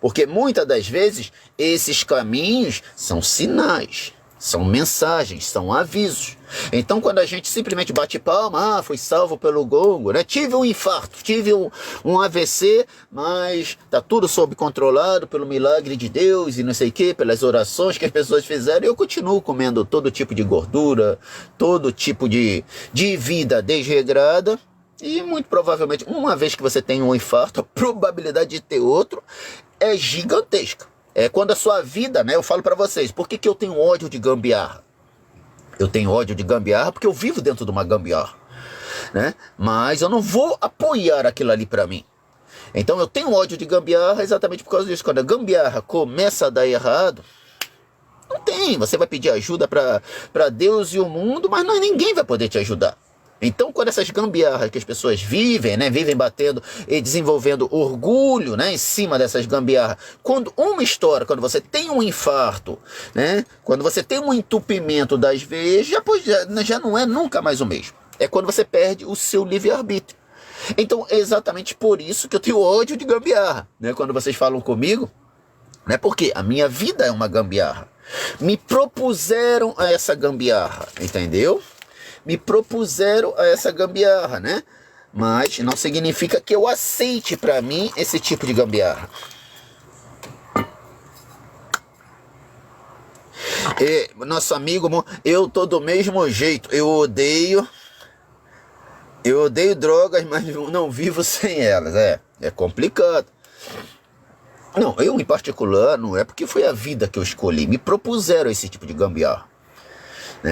Porque muitas das vezes esses caminhos são sinais, são mensagens, são avisos. Então quando a gente simplesmente bate palma, fui salvo pelo gongo, né? Tive um infarto, tive um AVC, mas tá tudo sob controlado pelo milagre de Deus e não sei o que, pelas orações que as pessoas fizeram, e eu continuo comendo todo tipo de gordura, todo tipo de vida desregrada, e muito provavelmente, uma vez que você tem um infarto, a probabilidade de ter outro é gigantesca. É quando a sua vida, né? Eu falo para vocês, por que eu tenho ódio de gambiarra? Eu tenho ódio de gambiarra porque eu vivo dentro de uma gambiarra, né? Mas eu não vou apoiar aquilo ali para mim. Então eu tenho ódio de gambiarra exatamente por causa disso. Quando a gambiarra começa a dar errado, não tem. Você vai pedir ajuda para Deus e o mundo, mas ninguém vai poder te ajudar. Então, quando essas gambiarras que as pessoas vivem, né, vivem batendo e desenvolvendo orgulho, né, em cima dessas gambiarras, quando quando você tem um infarto, né, quando você tem um entupimento das veias, já não é nunca mais o mesmo. É quando você perde o seu livre-arbítrio. Então, é exatamente por isso que eu tenho ódio de gambiarra, né, quando vocês falam comigo, né, porque a minha vida é uma gambiarra. Me propuseram a essa gambiarra, entendeu? Me propuseram a essa gambiarra, né? Mas não significa que eu aceite para mim esse tipo de gambiarra. E, nosso amigo, eu tô do mesmo jeito. Eu odeio drogas, mas não vivo sem elas. É complicado. Não, eu em particular, não é porque foi a vida que eu escolhi. Me propuseram esse tipo de gambiarra.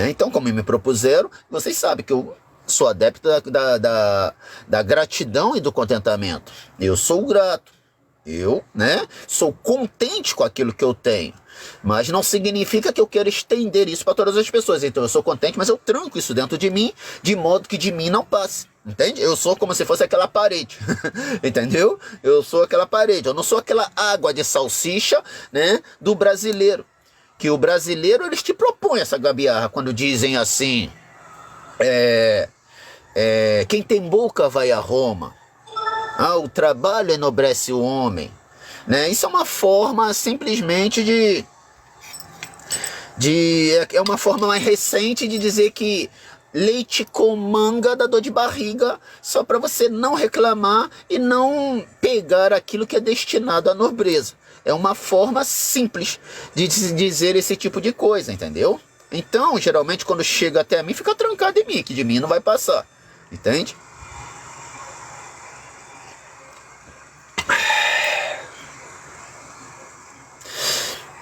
Então, como me propuseram, vocês sabem que eu sou adepto da gratidão e do contentamento. Eu sou grato. Eu, né, sou contente com aquilo que eu tenho. Mas não significa que eu quero estender isso para todas as pessoas. Então eu sou contente, mas eu tranco isso dentro de mim, de modo que de mim não passe. Entende? Eu sou como se fosse aquela parede. Entendeu? Eu sou aquela parede. Eu não sou aquela água de salsicha, né, do brasileiro. Que o brasileiro, eles te propõem essa gambiarra quando dizem assim, quem tem boca vai a Roma, o trabalho enobrece o homem, né? Isso é uma forma simplesmente é uma forma mais recente de dizer que leite com manga da dor de barriga, só para você não reclamar e não pegar aquilo que é destinado à nobreza. É uma forma simples de dizer esse tipo de coisa, entendeu? Então, geralmente, quando chega até mim, fica trancado em mim, que de mim não vai passar. Entende?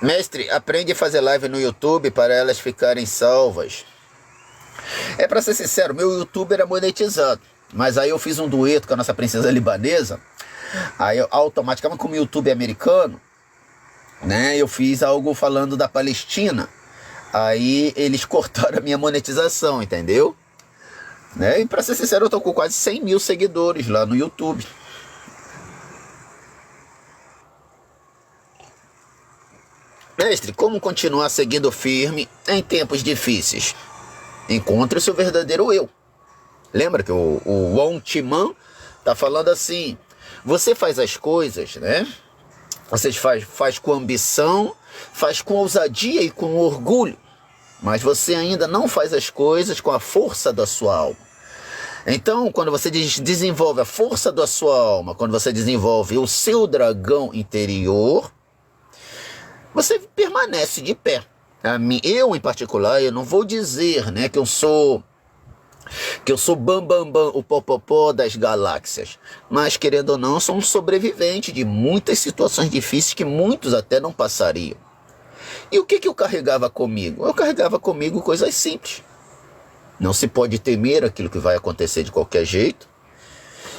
Mestre, aprende a fazer live no YouTube para elas ficarem salvas. É, para ser sincero, meu YouTube era monetizado. Mas aí eu fiz um dueto com a nossa princesa libanesa. Aí eu, automaticamente, como o YouTube é americano, né, eu fiz algo falando da Palestina. Aí eles cortaram a minha monetização, entendeu? Né? E pra ser sincero, eu tô com quase 100 mil seguidores lá no YouTube. Mestre, como continuar seguindo firme em tempos difíceis? Encontre o seu verdadeiro eu. Lembra que o Wong Timan tá falando assim: você faz as coisas, né? Você faz com ambição, faz com ousadia e com orgulho, mas você ainda não faz as coisas com a força da sua alma. Então, quando você desenvolve a força da sua alma, quando você desenvolve o seu dragão interior, você permanece de pé. Eu, em particular, eu não vou dizer, né, que eu sou bam, o popopó das galáxias. Mas, querendo ou não, eu sou um sobrevivente de muitas situações difíceis que muitos até não passariam. E o que eu carregava comigo? Eu carregava comigo coisas simples. Não se pode temer aquilo que vai acontecer de qualquer jeito.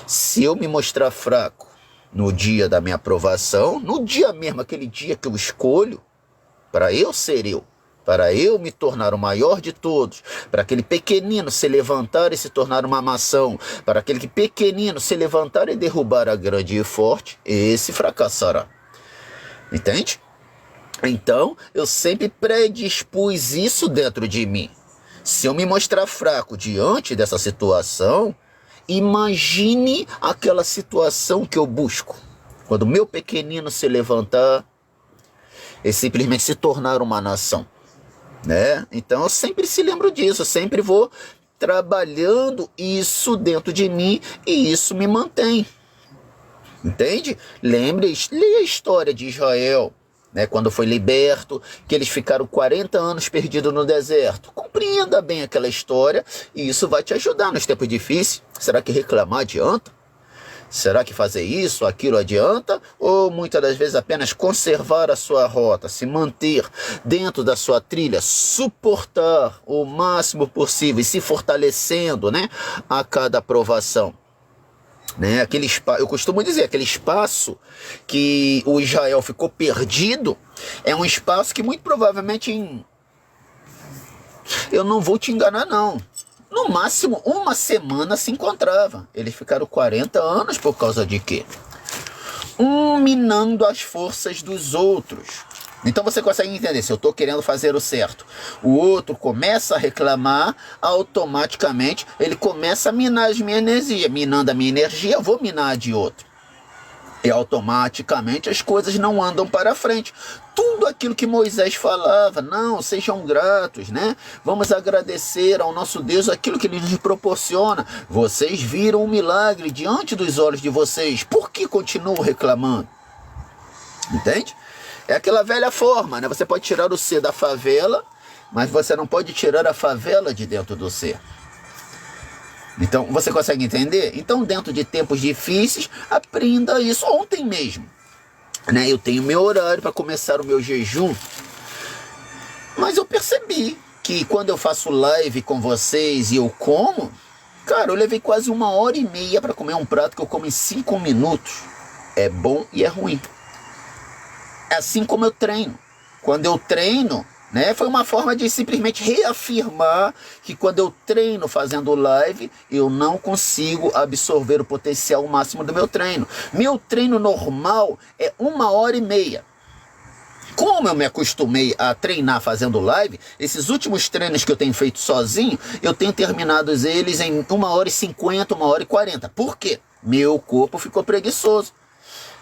Se eu me mostrar fraco no dia da minha aprovação, no dia mesmo, aquele dia que eu escolho, para eu ser eu, para eu me tornar o maior de todos, para aquele pequenino se levantar e se tornar uma nação, para aquele pequenino se levantar e derrubar a grande e forte, esse fracassará. Entende? Então, eu sempre predispus isso dentro de mim. Se eu me mostrar fraco diante dessa situação, imagine aquela situação que eu busco. Quando o meu pequenino se levantar e simplesmente se tornar uma nação, né? Então eu sempre se lembro disso, eu sempre vou trabalhando isso dentro de mim e isso me mantém. Entende? Leia a história de Israel, né, quando foi liberto, que eles ficaram 40 anos perdidos no deserto. Compreenda bem aquela história e isso vai te ajudar nos tempos difíceis. Será que reclamar adianta? Será que fazer isso, aquilo adianta? Ou muitas das vezes apenas conservar a sua rota, se manter dentro da sua trilha, suportar o máximo possível e se fortalecendo, né, a cada aprovação? Né? Eu costumo dizer, aquele espaço que o Israel ficou perdido é um espaço que muito provavelmente, eu não vou te enganar não, no máximo uma semana se encontrava. Eles ficaram 40 anos por causa de quê? Minando as forças dos outros. Então você consegue entender, se eu estou querendo fazer o certo, o outro começa a reclamar, automaticamente ele começa a minar as minhas energias. Minando a minha energia, eu vou minar a de outro. E automaticamente as coisas não andam para frente. Tudo aquilo que Moisés falava, não, sejam gratos, né? Vamos agradecer ao nosso Deus aquilo que Ele nos proporciona. Vocês viram um milagre diante dos olhos de vocês, por que continuam reclamando? Entende? É aquela velha forma, né? Você pode tirar o ser da favela, mas você não pode tirar a favela de dentro do ser. Então, você consegue entender? Então, dentro de tempos difíceis, aprenda isso. Ontem mesmo, né, eu tenho meu horário para começar o meu jejum, mas eu percebi que quando eu faço live com vocês e eu como, cara, eu levei quase 1h30 para comer um prato que eu como em 5 minutos. É bom e é ruim. É assim como eu treino. Quando eu treino, né, foi uma forma de simplesmente reafirmar que quando eu treino fazendo live, eu não consigo absorver o potencial máximo do meu treino. Meu treino normal é 1h30. Como eu me acostumei a treinar fazendo live, esses últimos treinos que eu tenho feito sozinho, eu tenho terminado eles em 1h50, 1h40. Por quê? Meu corpo ficou preguiçoso.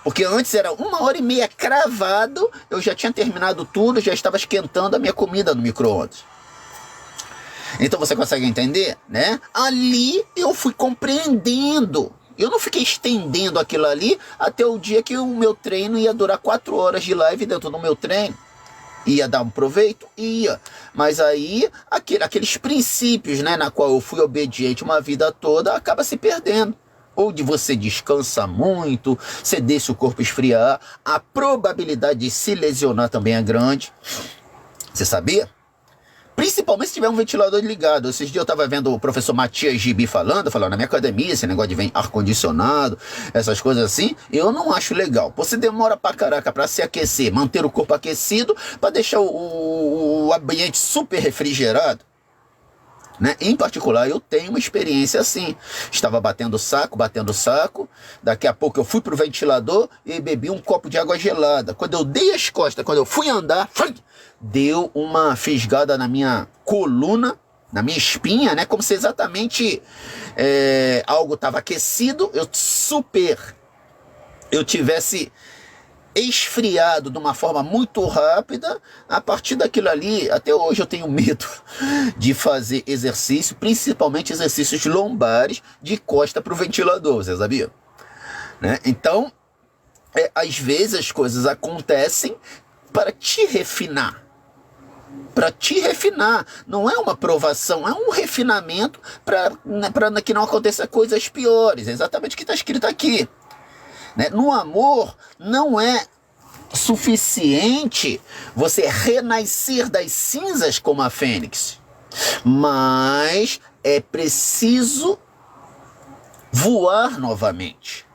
Porque antes era 1h30 cravado, eu já tinha terminado tudo, já estava esquentando a minha comida no micro-ondas. Então você consegue entender, né? Ali eu fui compreendendo. Eu não fiquei estendendo aquilo ali até o dia que o meu treino ia durar 4 horas de live dentro do meu treino. Ia dar um proveito? Ia. Mas aí, aqueles princípios, né, na qual eu fui obediente uma vida toda, acaba se perdendo. Ou de você descansa muito, você deixa o corpo esfriar, a probabilidade de se lesionar também é grande. Você sabia? Principalmente se tiver um ventilador ligado. Esses dias eu estava vendo o professor Matias Gibi falando, na minha academia, esse negócio de ar-condicionado, essas coisas assim, eu não acho legal. Você demora pra caraca pra se aquecer, manter o corpo aquecido, pra deixar o ambiente super refrigerado. Né? Em particular, eu tenho uma experiência assim. Estava batendo saco, daqui a pouco eu fui pro ventilador e bebi um copo de água gelada. Quando eu dei as costas, quando eu fui andar, deu uma fisgada na minha coluna, na minha espinha, né? Como se exatamente algo estava aquecido, eu tivesse esfriado de uma forma muito rápida. A partir daquilo ali, até hoje eu tenho medo de fazer exercício, principalmente exercícios lombares, de costa para o ventilador, você sabia? Né? Então, às vezes as coisas acontecem para te refinar. Não é uma provação, é um refinamento para que não aconteça coisas piores. É exatamente o que está escrito aqui. Né? No amor, não é suficiente você renascer das cinzas como a fênix, mas é preciso voar novamente.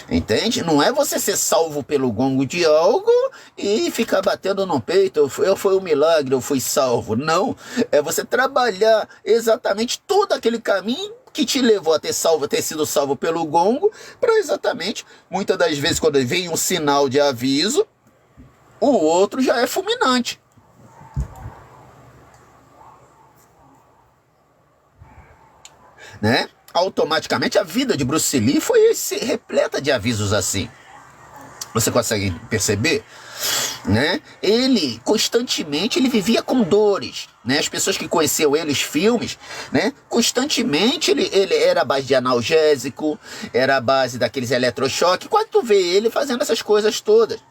Entende? Não é você ser salvo pelo gongo de algo e ficar batendo no peito, eu fui um milagre, eu fui salvo. Não, é você trabalhar exatamente todo aquele caminho que te levou a ter sido salvo pelo gongo, para exatamente, muitas das vezes, quando vem um sinal de aviso, o outro já é fulminante. Né? Automaticamente a vida de Bruce Lee foi repleta de avisos assim. Você consegue perceber? Né? Ele constantemente vivia com dores, né? As pessoas que conheciam ele, os filmes, né? Constantemente ele era a base de analgésico, era a base daqueles eletrochoques. Quando tu vê ele fazendo essas coisas todas,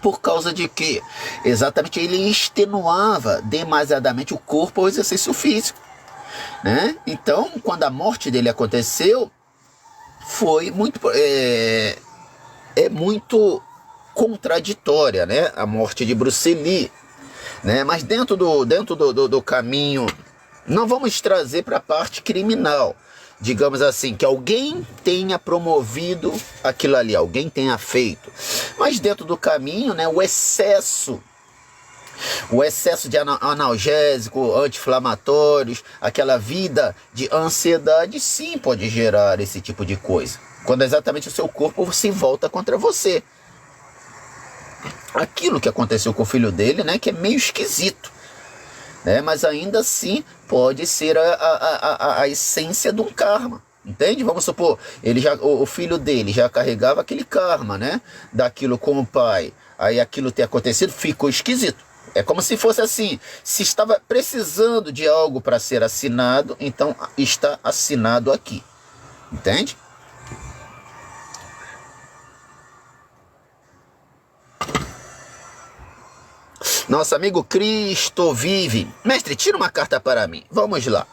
por causa de quê? Exatamente, ele extenuava demasiadamente o corpo ao exercício físico, né? Então, quando a morte dele aconteceu, foi muito muito contraditória, né? A morte de Bruce Lee, né? Mas dentro do caminho, não vamos trazer para a parte criminal, digamos assim, que alguém tenha promovido aquilo ali, alguém tenha feito. Mas dentro do caminho, né? O excesso de analgésico, anti-inflamatórios, aquela vida de ansiedade, sim, pode gerar esse tipo de coisa. Quando exatamente o seu corpo se volta contra você. Aquilo que aconteceu com o filho dele, né, que é meio esquisito, né, mas ainda assim pode ser a essência de um karma. Entende? Vamos supor, o filho dele já carregava aquele karma, né, daquilo com o pai. Aí aquilo ter acontecido ficou esquisito. É como se fosse assim, se estava precisando de algo para ser assinado, então está assinado aqui. Entende? Nosso amigo Cristo vive. Mestre, tira uma carta para mim. Vamos lá.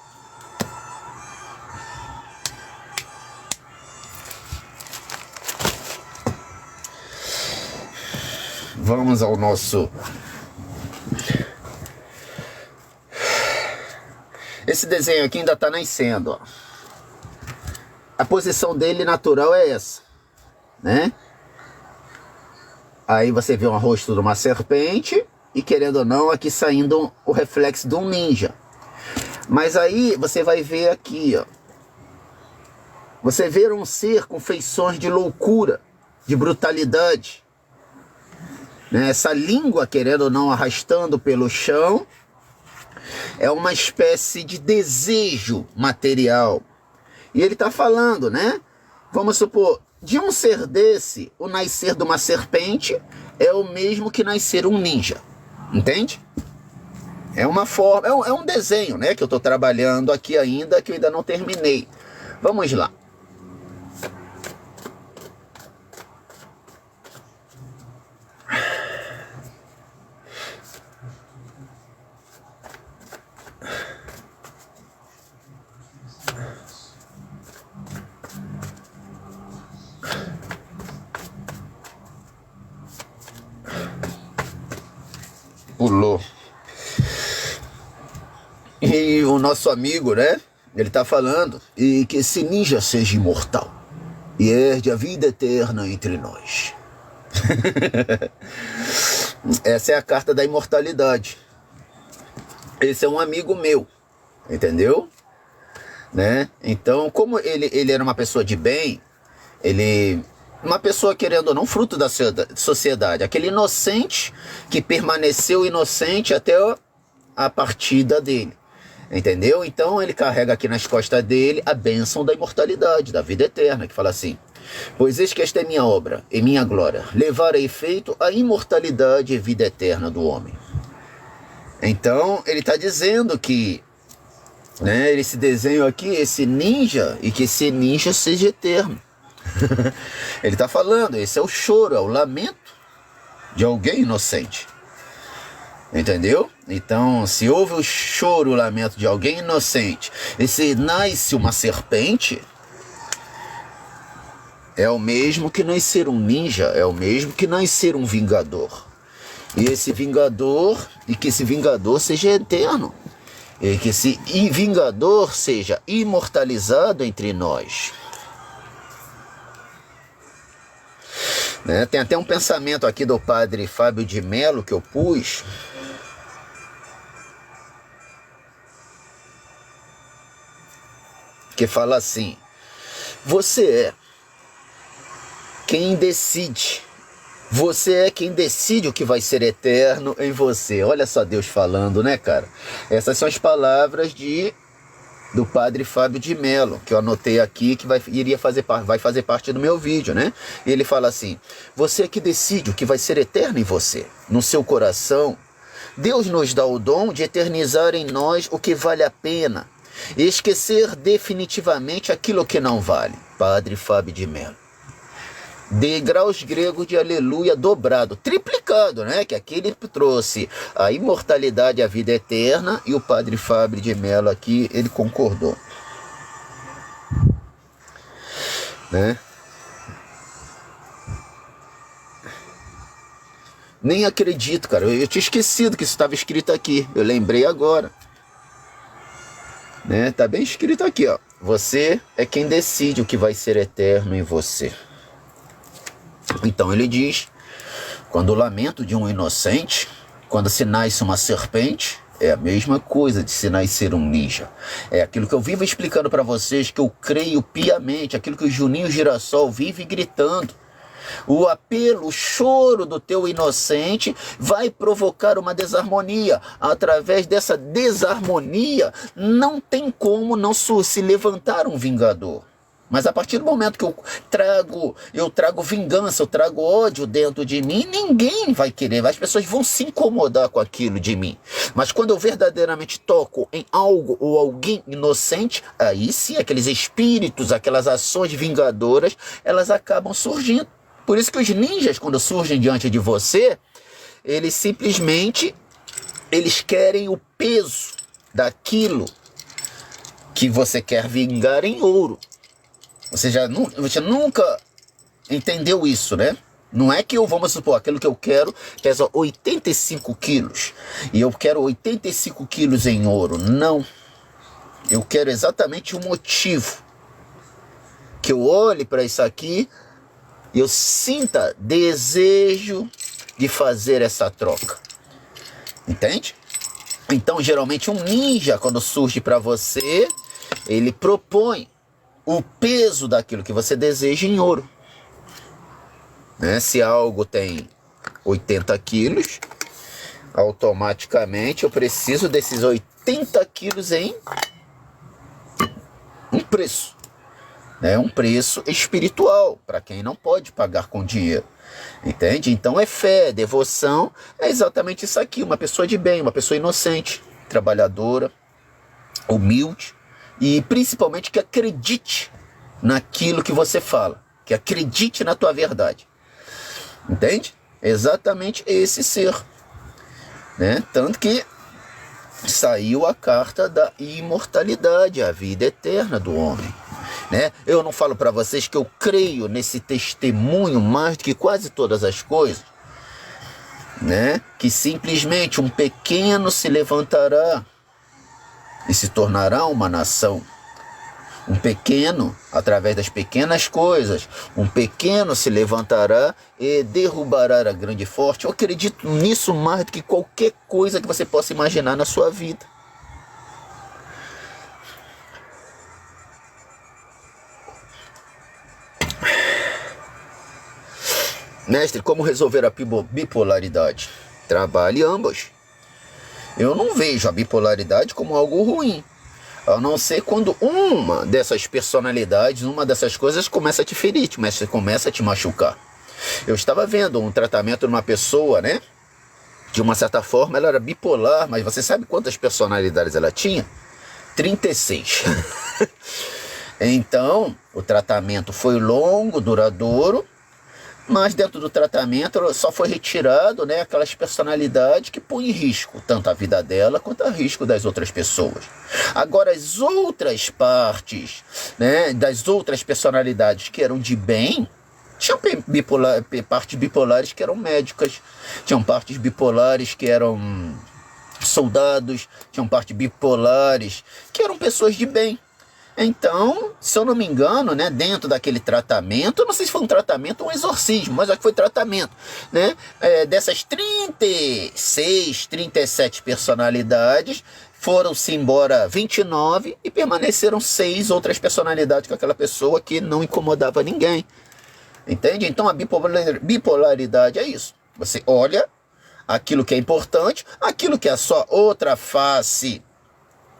Vamos ao nosso... Esse desenho aqui ainda está nascendo, ó. A posição dele natural é essa, né? Aí você vê um rosto de uma serpente e, querendo ou não, aqui saindo o reflexo de um ninja. Mas aí você vai ver aqui, ó. Você vê um ser com feições de loucura, de brutalidade, né? Essa língua, querendo ou não, arrastando pelo chão, é uma espécie de desejo material. E ele está falando, né? Vamos supor, de um ser desse, o nascer de uma serpente é o mesmo que nascer um ninja. Entende? É uma forma, é um desenho, né, que eu estou trabalhando aqui ainda, que eu ainda não terminei. Vamos lá. Pulou. E o nosso amigo, né? Ele tá falando e que esse ninja seja imortal e herde a vida eterna entre nós. Essa é a carta da imortalidade. Esse é um amigo meu, entendeu? Né? Então, como ele era uma pessoa de bem, uma pessoa, querendo ou não, fruto da sociedade, aquele inocente que permaneceu inocente até a partida dele, entendeu? Então ele carrega aqui nas costas dele a bênção da imortalidade, da vida eterna, que fala assim: pois eis que esta é minha obra e minha glória, levar a efeito a imortalidade e vida eterna do homem. Então ele está dizendo que, né, esse desenho aqui, esse ninja, e que esse ninja seja eterno. Ele está falando, esse é o choro, é o lamento de alguém inocente, entendeu? Então, se houve o choro, o lamento de alguém inocente, e se nasce uma serpente, é o mesmo que nascer um ninja, é o mesmo que nascer um vingador. E esse vingador, e que esse vingador seja eterno, e que esse vingador seja imortalizado entre nós. Né? Tem até um pensamento aqui do padre Fábio de Mello que eu pus, que fala assim: você é quem decide. Você é quem decide o que vai ser eterno em você. Olha só Deus falando, né, cara? Essas são as palavras do padre Fábio de Mello, que eu anotei aqui, que vai fazer parte do meu vídeo, né? E ele fala assim: você é que decide o que vai ser eterno em você, no seu coração. Deus nos dá o dom de eternizar em nós o que vale a pena e esquecer definitivamente aquilo que não vale. Padre Fábio de Mello. Degraus grego de aleluia dobrado, triplicado, né? Que aqui ele trouxe a imortalidade e a vida eterna, e o padre Fábio de Mello aqui, ele concordou, né? Nem acredito, cara, eu tinha esquecido que isso estava escrito aqui, eu lembrei agora, né? Tá bem escrito aqui, ó: você é quem decide o que vai ser eterno em você. Então ele diz: quando o lamento de um inocente, quando se nasce uma serpente, é a mesma coisa de se nascer um ninja. É aquilo que eu vivo explicando para vocês, que eu creio piamente, aquilo que o Juninho Girassol vive gritando. O apelo, o choro do teu inocente vai provocar uma desarmonia. Através dessa desarmonia, não tem como não se levantar um vingador. Mas a partir do momento que eu trago vingança, eu trago ódio dentro de mim, ninguém vai querer, as pessoas vão se incomodar com aquilo de mim. Mas quando eu verdadeiramente toco em algo ou alguém inocente, aí sim, aqueles espíritos, aquelas ações vingadoras, elas acabam surgindo. Por isso que os ninjas, quando surgem diante de você, eles simplesmente, eles querem o peso daquilo que você quer vingar em ouro. Você nunca entendeu isso, né? Não é que vamos supor, aquilo que eu quero pesa 85 quilos e eu quero 85 quilos em ouro. Não. Eu quero exatamente o motivo. Que eu olhe para isso aqui e eu sinta desejo de fazer essa troca. Entende? Então, geralmente, um ninja, quando surge para você, ele propõe o peso daquilo que você deseja em ouro, né? Se algo tem 80 quilos, automaticamente eu preciso desses 80 quilos em um preço. É um preço espiritual para quem não pode pagar com dinheiro. Entende? Então é fé, devoção, é exatamente isso aqui. Uma pessoa de bem, uma pessoa inocente, trabalhadora, humilde e principalmente que acredite naquilo que você fala, que acredite na tua verdade. Entende? Exatamente esse ser, né? Tanto que saiu a carta da imortalidade, a vida eterna do homem, né? Eu não falo para vocês que eu creio nesse testemunho mais do que quase todas as coisas, né? Que simplesmente um pequeno se levantará e se tornará uma nação. Um pequeno, através das pequenas coisas, um pequeno se levantará e derrubará a grande e forte. Eu acredito nisso mais do que qualquer coisa que você possa imaginar na sua vida. Mestre, como resolver a bipolaridade? Trabalhe ambas. Eu não vejo a bipolaridade como algo ruim. A não ser quando uma dessas personalidades, uma dessas coisas começa a te ferir, começa a te machucar. Eu estava vendo um tratamento de uma pessoa, né? De uma certa forma ela era bipolar, mas você sabe quantas personalidades ela tinha? 36. Então, o tratamento foi longo, duradouro, mas dentro do tratamento só foi retirado, né, aquelas personalidades que põem em risco tanto a vida dela quanto a risco das outras pessoas. Agora, as outras partes, né, das outras personalidades que eram de bem, tinham partes bipolares que eram médicas, tinham partes bipolares que eram soldados, tinham partes bipolares que eram pessoas de bem. Então, se eu não me engano, né, dentro daquele tratamento, eu não sei se foi um tratamento ou um exorcismo, mas acho que foi tratamento, né, dessas 36, 37 personalidades, foram-se embora 29 e permaneceram 6 outras personalidades com aquela pessoa que não incomodava ninguém. Entende? Então a bipolaridade é isso. Você olha aquilo que é importante, aquilo que é a sua outra face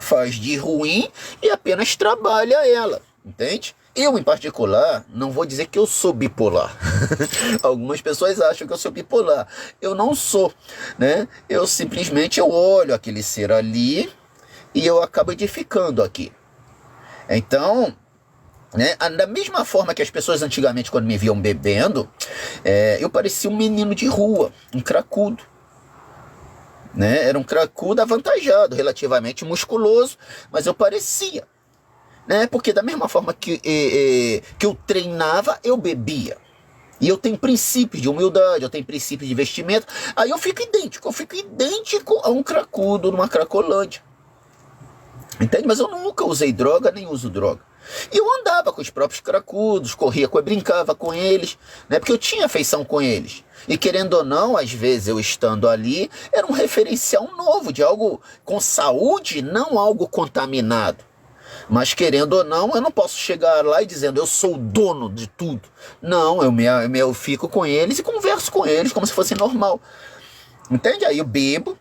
faz de ruim e apenas trabalha ela, entende? Eu, em particular, não vou dizer que eu sou bipolar. Algumas pessoas acham que eu sou bipolar. Eu não sou, né? Eu simplesmente eu olho aquele ser ali e eu acabo edificando aqui. Então, né, da mesma forma que as pessoas antigamente, quando me viam bebendo, eu parecia um menino de rua, um cracudo. Né? Era um cracudo avantajado, relativamente musculoso, mas eu parecia, né? Porque da mesma forma que eu treinava, eu bebia. E eu tenho princípios de humildade, eu tenho princípios de vestimento. Aí eu fico idêntico a um cracudo numa cracolândia. Entende? Mas eu nunca usei droga, nem uso droga. E eu andava com os próprios cracudos, brincava com eles, né? Porque eu tinha afeição com eles. E querendo ou não, às vezes eu estando ali, era um referencial novo, de algo com saúde, não algo contaminado. Mas querendo ou não, eu não posso chegar lá e dizendo, eu sou o dono de tudo. Não, eu fico com eles e converso com eles como se fosse normal. Entende? Aí eu bebo,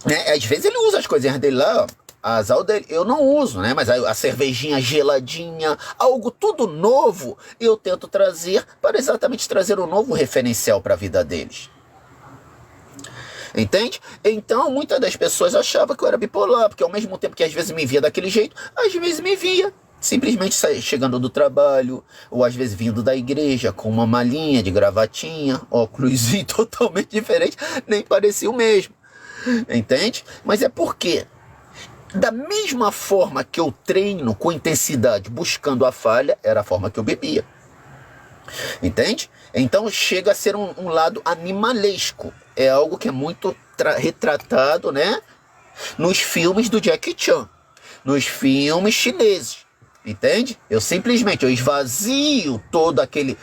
né? Às vezes ele usa as coisinhas dele lá, ó. As dele eu não uso, né? Mas a cervejinha geladinha, algo tudo novo, eu tento trazer para exatamente trazer um novo referencial para a vida deles. Entende? Então, muitas das pessoas achavam que eu era bipolar, porque ao mesmo tempo que às vezes me via daquele jeito, às vezes me via simplesmente chegando do trabalho, ou às vezes vindo da igreja com uma malinha de gravatinha, óculos totalmente diferente, nem parecia o mesmo. Entende? Mas é porque da mesma forma que eu treino com intensidade buscando a falha, era a forma que eu bebia. Entende? Então chega a ser um lado animalesco. É algo que é muito retratado, né, nos filmes do Jackie Chan, nos filmes chineses. Entende? Eu simplesmente esvazio aquele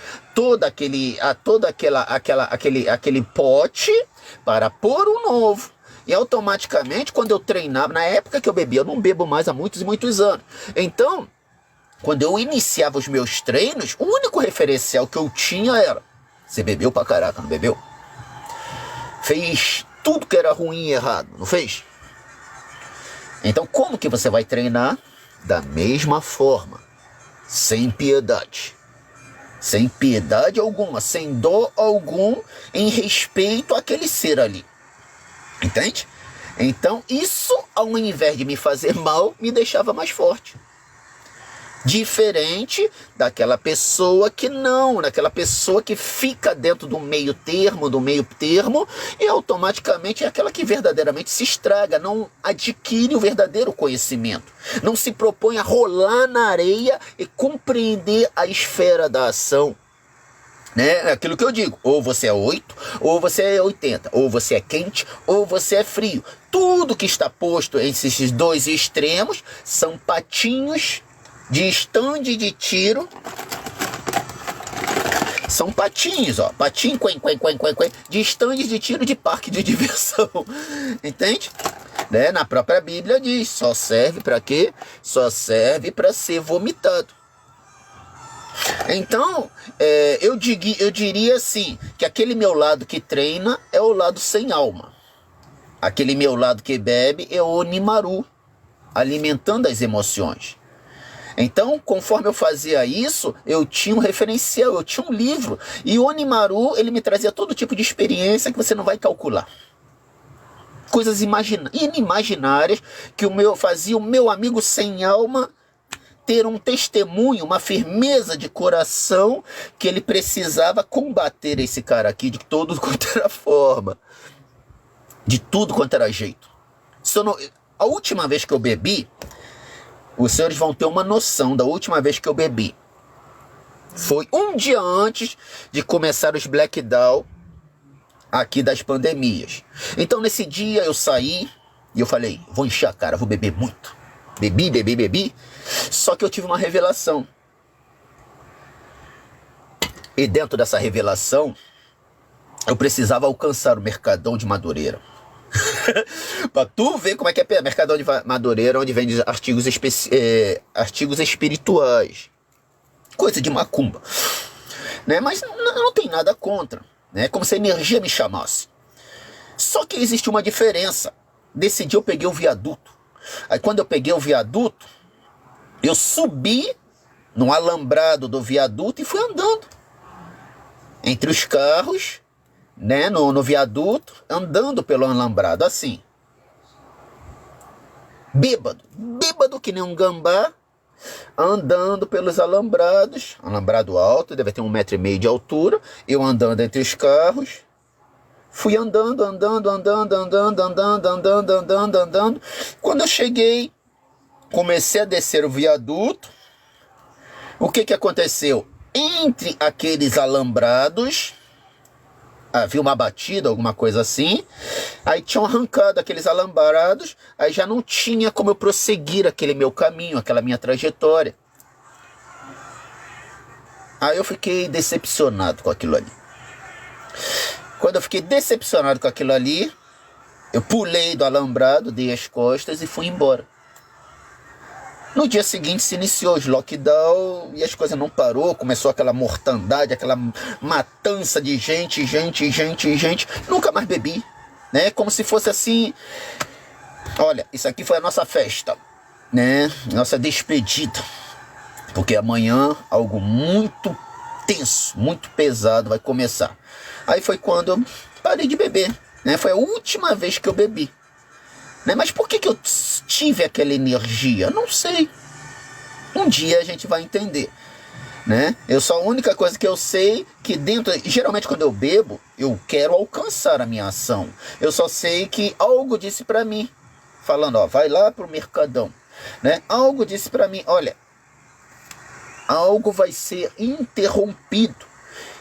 pote para pôr um novo. E automaticamente, quando eu treinava, na época que eu bebia, eu não bebo mais há muitos e muitos anos. Então, quando eu iniciava os meus treinos, o único referencial que eu tinha era: você bebeu pra caraca, não bebeu? Fez tudo que era ruim e errado, não fez? Então, como que você vai treinar? Da mesma forma. sem piedade. Sem piedade alguma, sem dó algum, em respeito àquele ser ali. Entende? Então, isso, ao invés de me fazer mal, me deixava mais forte. Diferente daquela pessoa que não, daquela pessoa que fica dentro do meio termo, e automaticamente é aquela que verdadeiramente se estraga, não adquire o verdadeiro conhecimento, não se propõe a rolar na areia e compreender a esfera da ação. Né? Aquilo que eu digo, ou você é 8, ou você é 80, ou você é quente, ou você é frio. Tudo que está posto entre esses dois extremos são patinhos de estande de tiro. São patinhos, ó, patinho, de estandes de tiro de parque de diversão. Entende? Né? Na própria Bíblia diz, só serve para quê? Só serve para ser vomitado. Então, eu diria assim, que aquele meu lado que treina é o lado sem alma. Aquele meu lado que bebe é o Onimaru, alimentando as emoções. Então, conforme eu fazia isso, eu tinha um referencial, eu tinha um livro. E o Onimaru, ele me trazia todo tipo de experiência que você não vai calcular. Coisas inimaginárias que fazia o meu amigo sem alma ter um testemunho, uma firmeza de coração, que ele precisava combater esse cara aqui de todo quanto era forma, de tudo quanto era jeito. A última vez que eu bebi, os senhores vão ter uma noção da última vez que eu bebi. Foi um dia antes de começar os Blackdown aqui das pandemias. Então nesse dia eu saí e eu falei, vou encher a cara, vou beber muito. Bebi. Só que eu tive uma revelação. E dentro dessa revelação, eu precisava alcançar o Mercadão de Madureira. Pra tu ver como é que é Mercadão de Madureira, onde vende artigos espirituais. Coisa de macumba. Né? Mas não tem nada contra. Né? Como se a energia me chamasse. Só que existe uma diferença. Nesse dia eu peguei o viaduto. Aí quando eu peguei o viaduto, eu subi no alambrado do viaduto e fui andando. Entre os carros, né, no viaduto, andando pelo alambrado, assim. Bêbado que nem um gambá, andando pelos alambrados, alambrado alto, deve ter 1,5 metro de altura, eu andando entre os carros. Fui andando. Quando eu cheguei, comecei a descer o viaduto. O que aconteceu? Entre aqueles alambrados, havia uma batida, alguma coisa assim. Aí tinham arrancado aqueles alambrados, aí já não tinha como eu prosseguir aquele meu caminho, aquela minha trajetória. Aí eu fiquei decepcionado com aquilo ali. Quando eu fiquei decepcionado com aquilo ali, eu pulei do alambrado, dei as costas e fui embora. No dia seguinte se iniciou os lockdown e as coisas não parou, começou aquela mortandade, aquela matança de gente. Nunca mais bebi, né? Como se fosse assim, olha, isso aqui foi a nossa festa, né? Nossa despedida. Porque amanhã algo muito tenso, muito pesado vai começar. Aí foi quando eu parei de beber, né? Foi a última vez que eu bebi. Né? Mas por que eu tive aquela energia? Não sei. Um dia a gente vai entender. Né? A única coisa que eu sei que geralmente quando eu bebo, eu quero alcançar a minha ação. Eu só sei que algo disse pra mim, falando, ó, vai lá pro Mercadão. Né? Algo disse pra mim, olha, algo vai ser interrompido.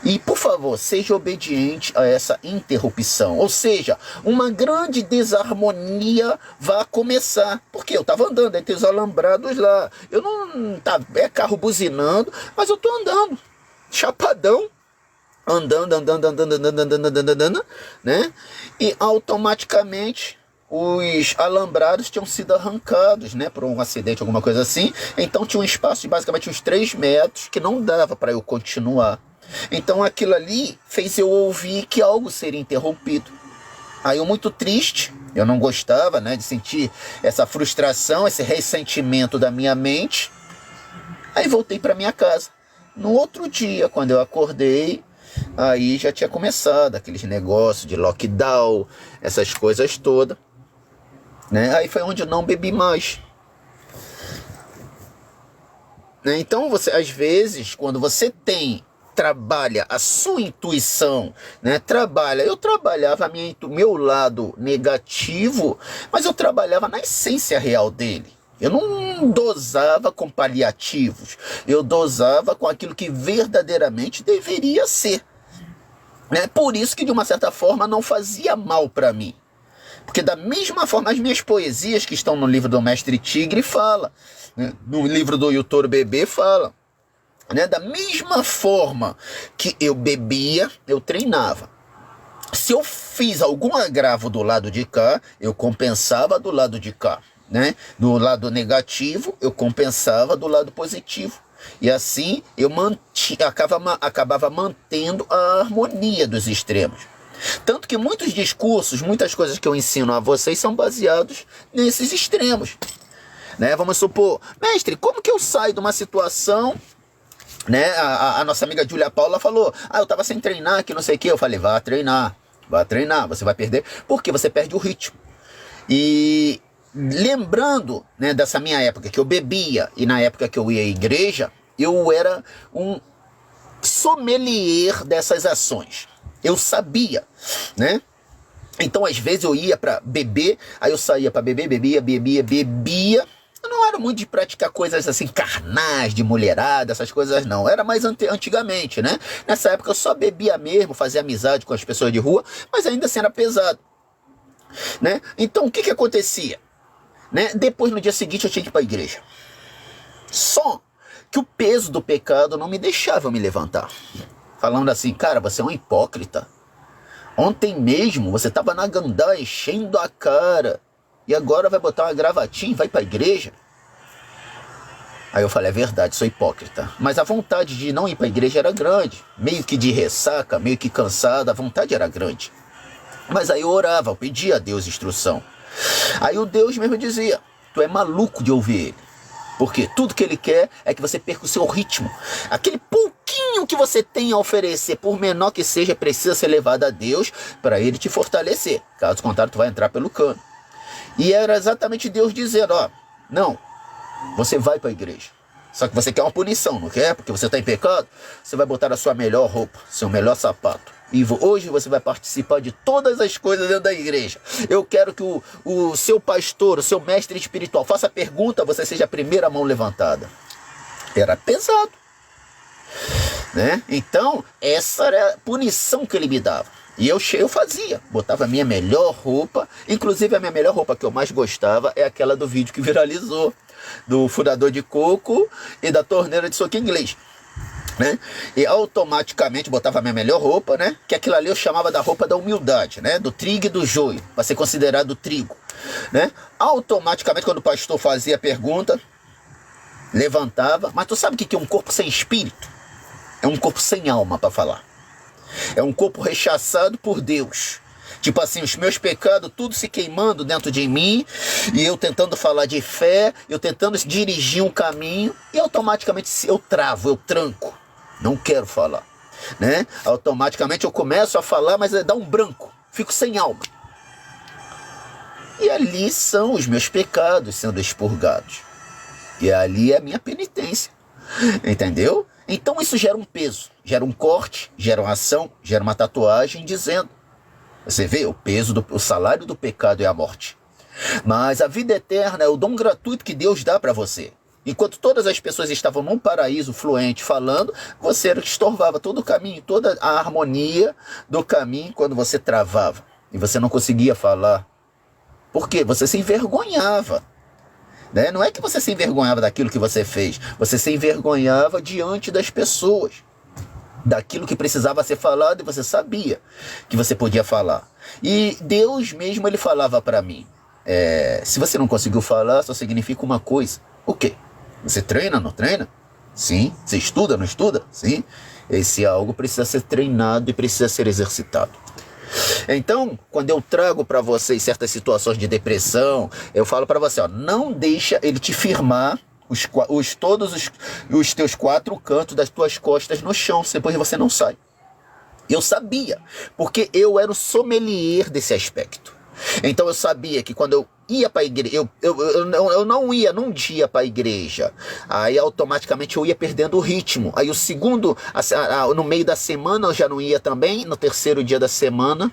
E, por favor, seja obediente a essa interrupção. Ou seja, uma grande desarmonia vai começar. Porque eu estava andando entre os alambrados lá. Eu não... É carro buzinando, mas eu estou andando. Chapadão. Andando, né? E automaticamente os alambrados tinham sido arrancados, né? Por um acidente, alguma coisa assim. Então tinha um espaço de basicamente uns 3 metros que não dava para eu continuar. Então aquilo ali fez eu ouvir que algo seria interrompido. Aí eu muito triste, eu não gostava, né, de sentir essa frustração, esse ressentimento da minha mente. Aí voltei para minha casa. No outro dia, quando eu acordei, aí já tinha começado aqueles negócios de lockdown, essas coisas todas, né? Aí foi onde eu não bebi mais. Né? Então, você, às vezes, quando você trabalha a sua intuição, né? Eu trabalhava meu lado negativo, mas eu trabalhava na essência real dele. Eu não dosava com paliativos, eu dosava com aquilo que verdadeiramente deveria ser. É por isso que, de uma certa forma, não fazia mal para mim. Porque da mesma forma, as minhas poesias que estão no livro do Mestre Tigre fala, né? No livro do Yutor Bebê fala, né? Da mesma forma que eu bebia, eu treinava. Se eu fiz algum agravo do lado de cá, eu compensava do lado de cá. Né? Do lado negativo, eu compensava do lado positivo. E assim eu acabava mantendo a harmonia dos extremos. Tanto que muitos discursos, muitas coisas que eu ensino a vocês são baseados nesses extremos. Né? Vamos supor, mestre, como que eu saio de uma situação... Né? A nossa amiga Júlia Paula falou, eu tava sem treinar, que não sei o que. Eu falei, vá treinar, você vai perder, porque você perde o ritmo. E lembrando, né, dessa minha época que eu bebia e na época que eu ia à igreja, eu era um sommelier dessas ações. Eu sabia, né? Então, às vezes eu ia para beber, aí eu saía para beber, bebia. Eu não era muito de praticar coisas assim carnais, de mulherada, essas coisas não. Era mais antigamente, né? Nessa época eu só bebia mesmo, fazia amizade com as pessoas de rua, mas ainda assim era pesado. Né? Então o que acontecia? Né? Depois, no dia seguinte, eu tinha que ir para a igreja. Só que o peso do pecado não me deixava me levantar. Falando assim, cara, você é um hipócrita. Ontem mesmo você estava na gandá enchendo a cara e agora vai botar uma gravatinha e vai para a igreja? Aí eu falei, é verdade, sou hipócrita. Mas a vontade de não ir para a igreja era grande. Meio que de ressaca, meio que cansada, a vontade era grande. Mas aí eu orava, eu pedia a Deus instrução. Aí o Deus mesmo dizia, tu é maluco de ouvir ele. Porque tudo que ele quer é que você perca o seu ritmo. Aquele pouquinho que você tem a oferecer, por menor que seja, precisa ser levado a Deus para ele te fortalecer. Caso contrário, tu vai entrar pelo cano. E era exatamente Deus dizendo, não, você vai para a igreja. Só que você quer uma punição, não quer? Porque você está em pecado, você vai botar a sua melhor roupa, seu melhor sapato. E hoje você vai participar de todas as coisas dentro da igreja. Eu quero que o seu pastor, o seu mestre espiritual faça a pergunta, você seja a primeira mão levantada. Era pesado. Né? Então, essa era a punição que ele me dava. E eu fazia, botava a minha melhor roupa. Inclusive a minha melhor roupa que eu mais gostava é aquela do vídeo que viralizou. Do furador de coco e da torneira de soco inglês. Né? E automaticamente botava a minha melhor roupa, né? Que aquilo ali eu chamava da roupa da humildade, né? Do trigo e do joio, para ser considerado trigo, né? Automaticamente, quando o pastor fazia a pergunta, levantava. Mas tu sabe o que é um corpo sem espírito? É um corpo sem alma para falar. É um corpo rechaçado por Deus. Tipo assim, os meus pecados, tudo se queimando dentro de mim, e eu tentando falar de fé, eu tentando dirigir um caminho, e automaticamente eu travo, eu tranco. Não quero falar, né? Automaticamente eu começo a falar, mas dá um branco, fico sem alma. E ali são os meus pecados sendo expurgados. E ali é a minha penitência, entendeu? Então isso gera um peso, gera um corte, gera uma ação, gera uma tatuagem dizendo, você vê, o salário do pecado é a morte. Mas a vida eterna é o dom gratuito que Deus dá para você. Enquanto todas as pessoas estavam num paraíso fluente falando, você estorvava todo o caminho, toda a harmonia do caminho quando você travava. E você não conseguia falar. Por quê? Você se envergonhava. Né? Não é que você se envergonhava daquilo que você fez. Você se envergonhava diante das pessoas. Daquilo que precisava ser falado e você sabia que você podia falar. E Deus mesmo, ele falava para mim, se você não conseguiu falar, só significa uma coisa. O quê? Você treina, não treina? Sim. Você estuda, não estuda? Sim. Esse algo precisa ser treinado e precisa ser exercitado. Então, quando eu trago para vocês certas situações de depressão, eu falo para você, não deixa ele te firmar os teus 4 cantos das tuas costas no chão, depois você não sai. Eu sabia, porque eu era o sommelier desse aspecto. Então eu sabia que quando eu ia para a igreja, eu não ia num dia para a igreja, aí automaticamente eu ia perdendo o ritmo. Aí o segundo, no meio da semana eu já não ia também, no terceiro dia da semana,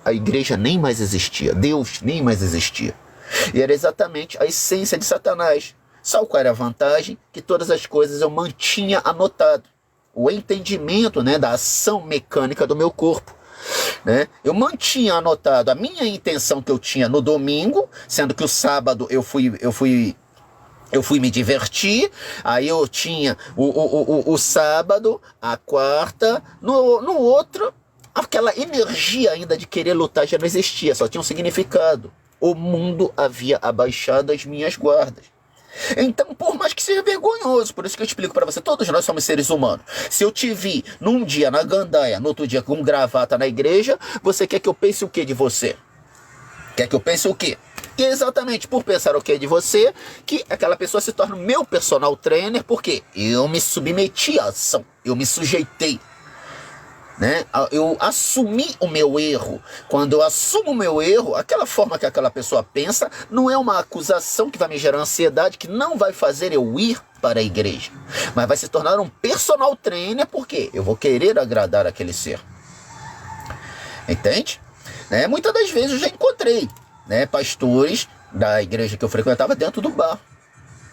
a igreja nem mais existia, Deus nem mais existia. E era exatamente a essência de Satanás. Sabe qual era a vantagem? Que todas as coisas eu mantinha anotado. O entendimento, né, da ação mecânica do meu corpo. Né? Eu mantinha anotado a minha intenção que eu tinha no domingo, sendo que o sábado eu fui me divertir, aí eu tinha o sábado, a quarta, no outro, aquela energia ainda de querer lutar já não existia, só tinha um significado. O mundo havia abaixado as minhas guardas. Então, por mais que seja vergonhoso, por isso que eu explico para você, todos nós somos seres humanos. Se eu te vi num dia na gandaia, no outro dia com gravata na igreja, você quer que eu pense o que de você? Quer que eu pense o quê? E é exatamente por pensar o que de você que aquela pessoa se torna o meu personal trainer, porque eu me submeti à ação, eu me sujeitei. Né? Eu assumi o meu erro. Quando eu assumo o meu erro, aquela forma que aquela pessoa pensa não é uma acusação que vai me gerar ansiedade, que não vai fazer eu ir para a igreja, mas vai se tornar um personal trainer, porque eu vou querer agradar aquele ser. Entende? Né? Muitas das vezes eu já encontrei, né, pastores da igreja que eu frequentava dentro do bar.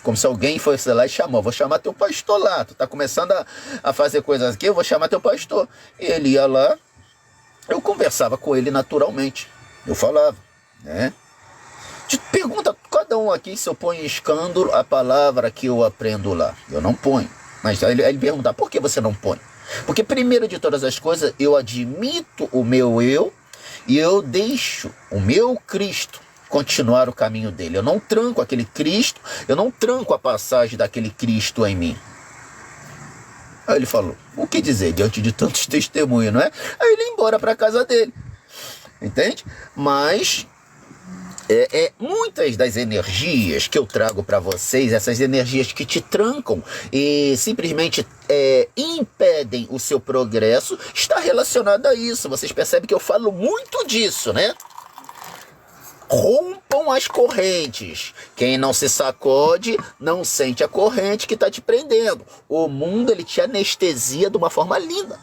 Como se alguém fosse lá e chamou, vou chamar teu pastor lá, tu tá começando a fazer coisas aqui, eu vou chamar teu pastor. E ele ia lá, eu conversava com ele naturalmente, eu falava, né? Te pergunta, cada um aqui se eu ponho em escândalo a palavra que eu aprendo lá. Eu não ponho. Mas aí ele pergunta, por que você não põe? Porque primeiro de todas as coisas, eu admito o meu eu e eu deixo o meu Cristo continuar o caminho dele. Eu não tranco aquele Cristo, eu não tranco a passagem daquele Cristo em mim. Aí ele falou, o que dizer diante de tantos testemunhos, não é? Aí ele ia embora para casa dele. Entende? Mas muitas das energias que eu trago para vocês, essas energias que te trancam e simplesmente impedem o seu progresso, está relacionada a isso. Vocês percebem que eu falo muito disso, né? Rompam as correntes. Quem não se sacode, não sente a corrente que está te prendendo. O mundo, ele te anestesia de uma forma linda.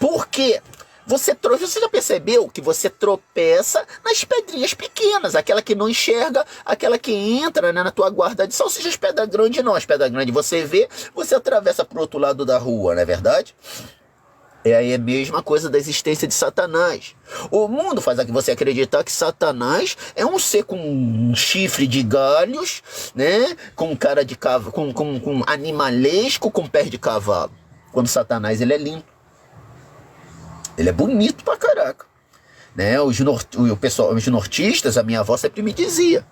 Por quê? Você já percebeu que você tropeça nas pedrinhas pequenas, aquela que não enxerga, aquela que entra, né, na tua guarda de salsicha. As pedras grandes não, as pedras grandes você vê, você atravessa para o outro lado da rua, não é verdade? É aí a mesma coisa da existência de Satanás. O mundo faz você acreditar que Satanás é um ser com um chifre de galhos, né? Com cara de cavalo, com animalesco, com pé de cavalo. Quando Satanás, ele é lindo. Ele é bonito pra caraca. Né? Os nortistas, a minha avó sempre me dizia,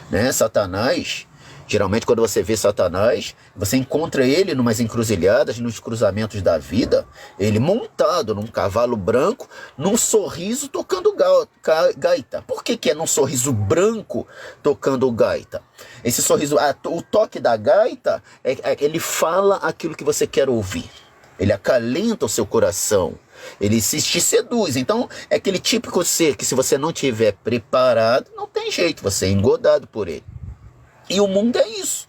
né? Satanás, geralmente quando você vê Satanás, você encontra ele numas encruzilhadas, nos cruzamentos da vida, ele montado num cavalo branco, num sorriso tocando gaita. Por que é num sorriso branco tocando gaita? Esse sorriso, o toque da gaita, ele fala aquilo que você quer ouvir. Ele acalenta o seu coração. Ele te seduz. Então é aquele típico ser que, se você não tiver preparado, não tem jeito, você é engodado por ele. E o mundo é isso.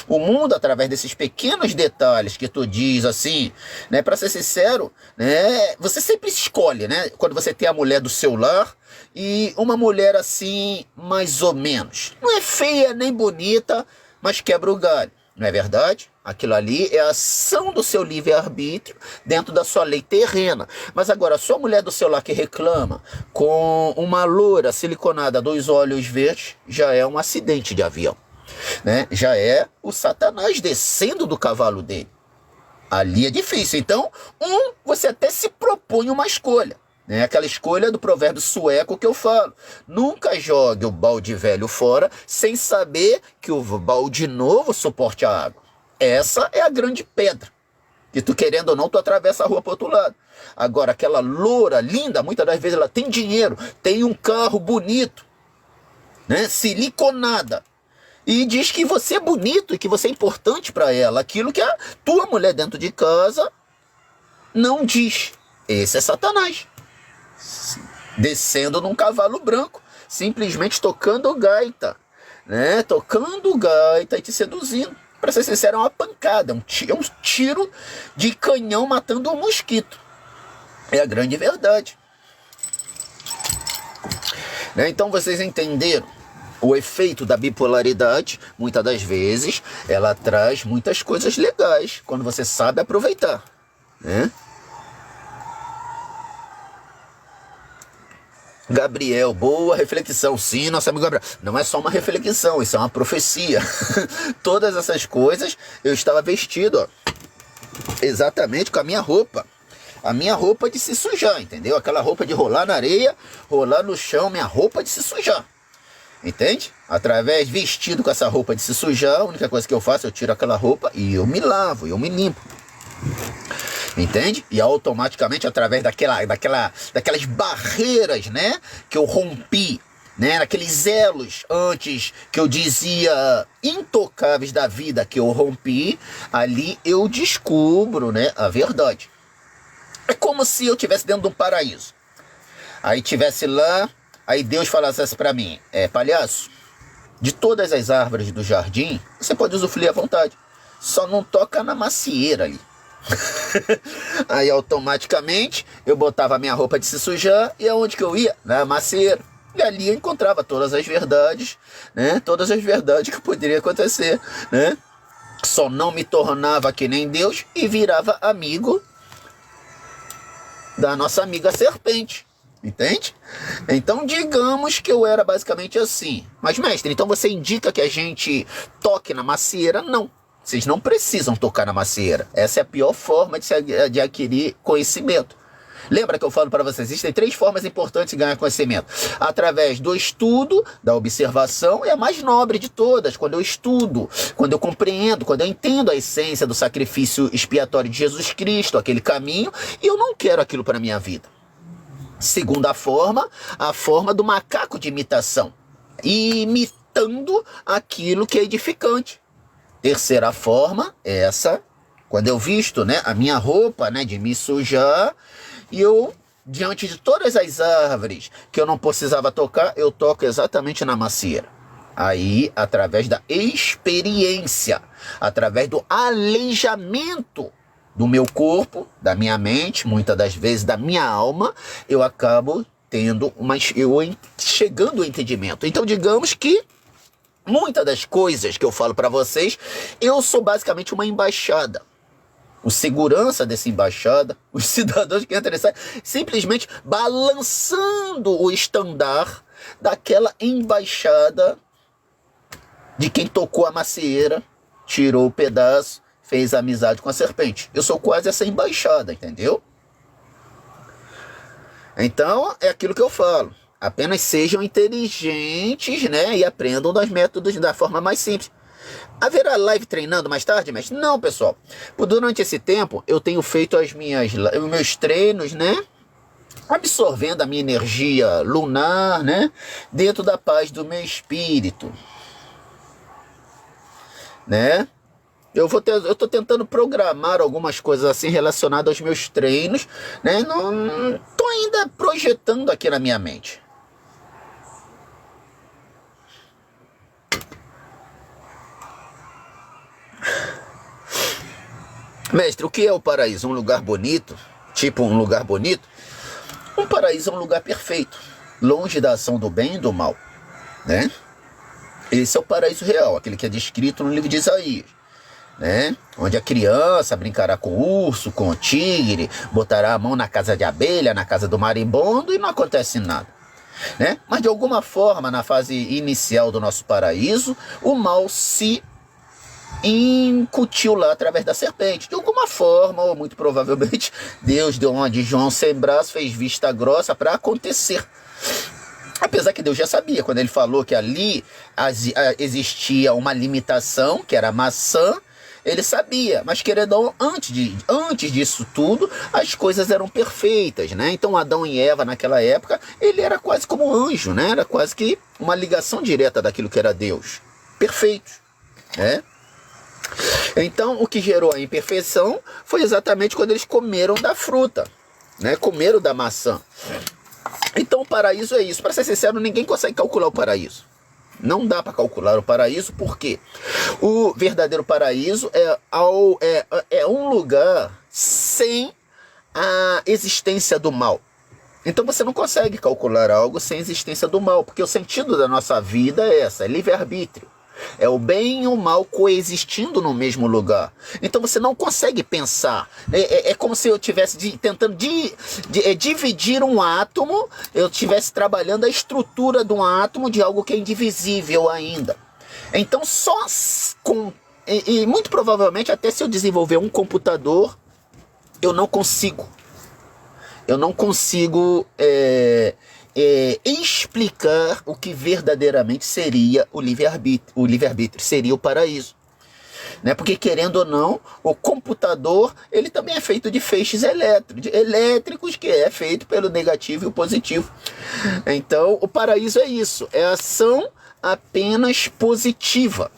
O mundo, através desses pequenos detalhes que tu diz assim, né, para ser sincero, né, você sempre escolhe, né, quando você tem a mulher do seu lar e uma mulher assim, mais ou menos. Não é feia nem bonita, mas quebra o galho. Não é verdade? Aquilo ali é a ação do seu livre-arbítrio dentro da sua lei terrena. Mas agora, a sua mulher do seu lar que reclama com uma loura siliconada, 2 olhos verdes, já é um acidente de avião. Né? Já é o Satanás descendo do cavalo dele. Ali é difícil. Então, você até se propõe uma escolha. Né? Aquela escolha do provérbio sueco que eu falo. Nunca jogue o balde velho fora sem saber que o balde novo suporte a água. Essa é a grande pedra. Que tu, querendo ou não, tu atravessa a rua para o outro lado. Agora, aquela loura linda, muitas das vezes ela tem dinheiro, tem um carro bonito, né? Siliconada. e diz que você é bonito e que você é importante para ela, aquilo que a tua mulher dentro de casa não diz. Esse é Satanás, descendo num cavalo branco, simplesmente tocando gaita, né? Tocando gaita e te seduzindo. Para ser sincero, é uma pancada, é um tiro de canhão matando um mosquito. É a grande verdade. Né? Então vocês entenderam o efeito da bipolaridade. Muitas das vezes ela traz muitas coisas legais quando você sabe aproveitar, né? Gabriel, boa reflexão. Sim, nosso amigo Gabriel. Não é só uma reflexão, isso é uma profecia. Todas essas coisas eu estava vestido, ó, exatamente com a minha roupa. A minha roupa de se sujar, entendeu? Aquela roupa de rolar na areia, rolar no chão, minha roupa de se sujar. Entende? Através, vestido com essa roupa de se sujar, a única coisa que eu faço, eu tiro aquela roupa e eu me lavo, eu me limpo. Entende? E automaticamente, através daquelas barreiras, né, que eu rompi, né, naqueles elos antes que eu dizia intocáveis da vida que eu rompi, ali eu descubro, né, a verdade. É como se eu estivesse dentro de um paraíso. Aí estivesse lá, aí Deus falasse assim para mim: palhaço, de todas as árvores do jardim, você pode usufruir à vontade. Só não toca na macieira ali. Aí automaticamente eu botava a minha roupa de se sujar e aonde que eu ia? Na macieira. E ali eu encontrava todas as verdades, né? Todas as verdades que poderiam acontecer, né? Só não me tornava que nem Deus e virava amigo da nossa amiga serpente. Entende? Então digamos que eu era basicamente assim. Mas mestre, então você indica que a gente toque na macieira? Não. Vocês não precisam tocar na macieira. Essa é a pior forma de adquirir conhecimento. Lembra que eu falo para vocês, existem 3 formas importantes de ganhar conhecimento. Através do estudo, da observação, é a mais nobre de todas. Quando eu estudo, quando eu compreendo, quando eu entendo a essência do sacrifício expiatório de Jesus Cristo, aquele caminho, e eu não quero aquilo para a minha vida. Segunda forma, a forma do macaco de imitação. Imitando aquilo que é edificante. Terceira forma, essa, quando eu visto, né, a minha roupa, né, de me sujar, e eu, diante de todas as árvores que eu não precisava tocar, eu toco exatamente na macieira. Aí, através da experiência, através do aleijamento do meu corpo, da minha mente, muitas das vezes da minha alma, eu acabo chegando ao entendimento. Então, digamos que muitas das coisas que eu falo para vocês, eu sou basicamente uma embaixada. O segurança dessa embaixada, os cidadãos que interessam, simplesmente balançando o estandar daquela embaixada de quem tocou a macieira, tirou o pedaço, fez amizade com a serpente. Eu sou quase essa embaixada, entendeu? Então, é aquilo que eu falo. Apenas sejam inteligentes, né? E aprendam dos métodos da forma mais simples. Haverá live treinando mais tarde, mestre? Não, pessoal. Durante esse tempo, eu tenho feito os meus treinos, né? Absorvendo a minha energia lunar, né? Dentro da paz do meu espírito. Né? Eu estou tentando programar algumas coisas assim relacionadas aos meus treinos, né? Não estou ainda projetando aqui na minha mente. Mestre, o que é o paraíso? Um lugar bonito? Tipo um lugar bonito? Um paraíso é um lugar perfeito, longe da ação do bem e do mal, né? Esse é o paraíso real, aquele que é descrito no livro de Isaías, né? Onde a criança brincará com o urso, com o tigre, botará a mão na casa de abelha, na casa do marimbondo e não acontece nada, né? Mas de alguma forma, na fase inicial do nosso paraíso, o mal se incutiu lá através da serpente. De alguma forma, ou muito provavelmente, Deus deu uma de João sem braço, fez vista grossa para acontecer. Apesar que Deus já sabia, quando ele falou que ali existia uma limitação, que era a maçã, ele sabia, mas querendo antes disso tudo, as coisas eram perfeitas, né? Então Adão e Eva naquela época, ele era quase como um anjo, né? Era quase que uma ligação direta daquilo que era Deus. perfeitos, né? Então, o que gerou a imperfeição foi exatamente quando eles comeram da fruta, né? Comeram da maçã. Então, o paraíso é isso. Para ser sincero, ninguém consegue calcular o paraíso. Não dá para calcular o paraíso, porque o verdadeiro paraíso é um lugar sem a existência do mal. Então você não consegue calcular algo sem existência do mal, porque o sentido da nossa vida é essa, é livre-arbítrio. É o bem e o mal coexistindo no mesmo lugar. Então você não consegue pensar. É como se eu estivesse tentando dividir um átomo, eu estivesse trabalhando a estrutura de um átomo de algo que é indivisível ainda. Então só com... E muito provavelmente, até se eu desenvolver um computador, eu não consigo explicar o que verdadeiramente seria o livre-arbítrio. O livre-arbítrio seria o paraíso, né? Porque, querendo ou não, o computador ele também é feito de feixes elétricos, que é feito pelo negativo e o positivo. Então, o paraíso é isso, é a ação apenas positiva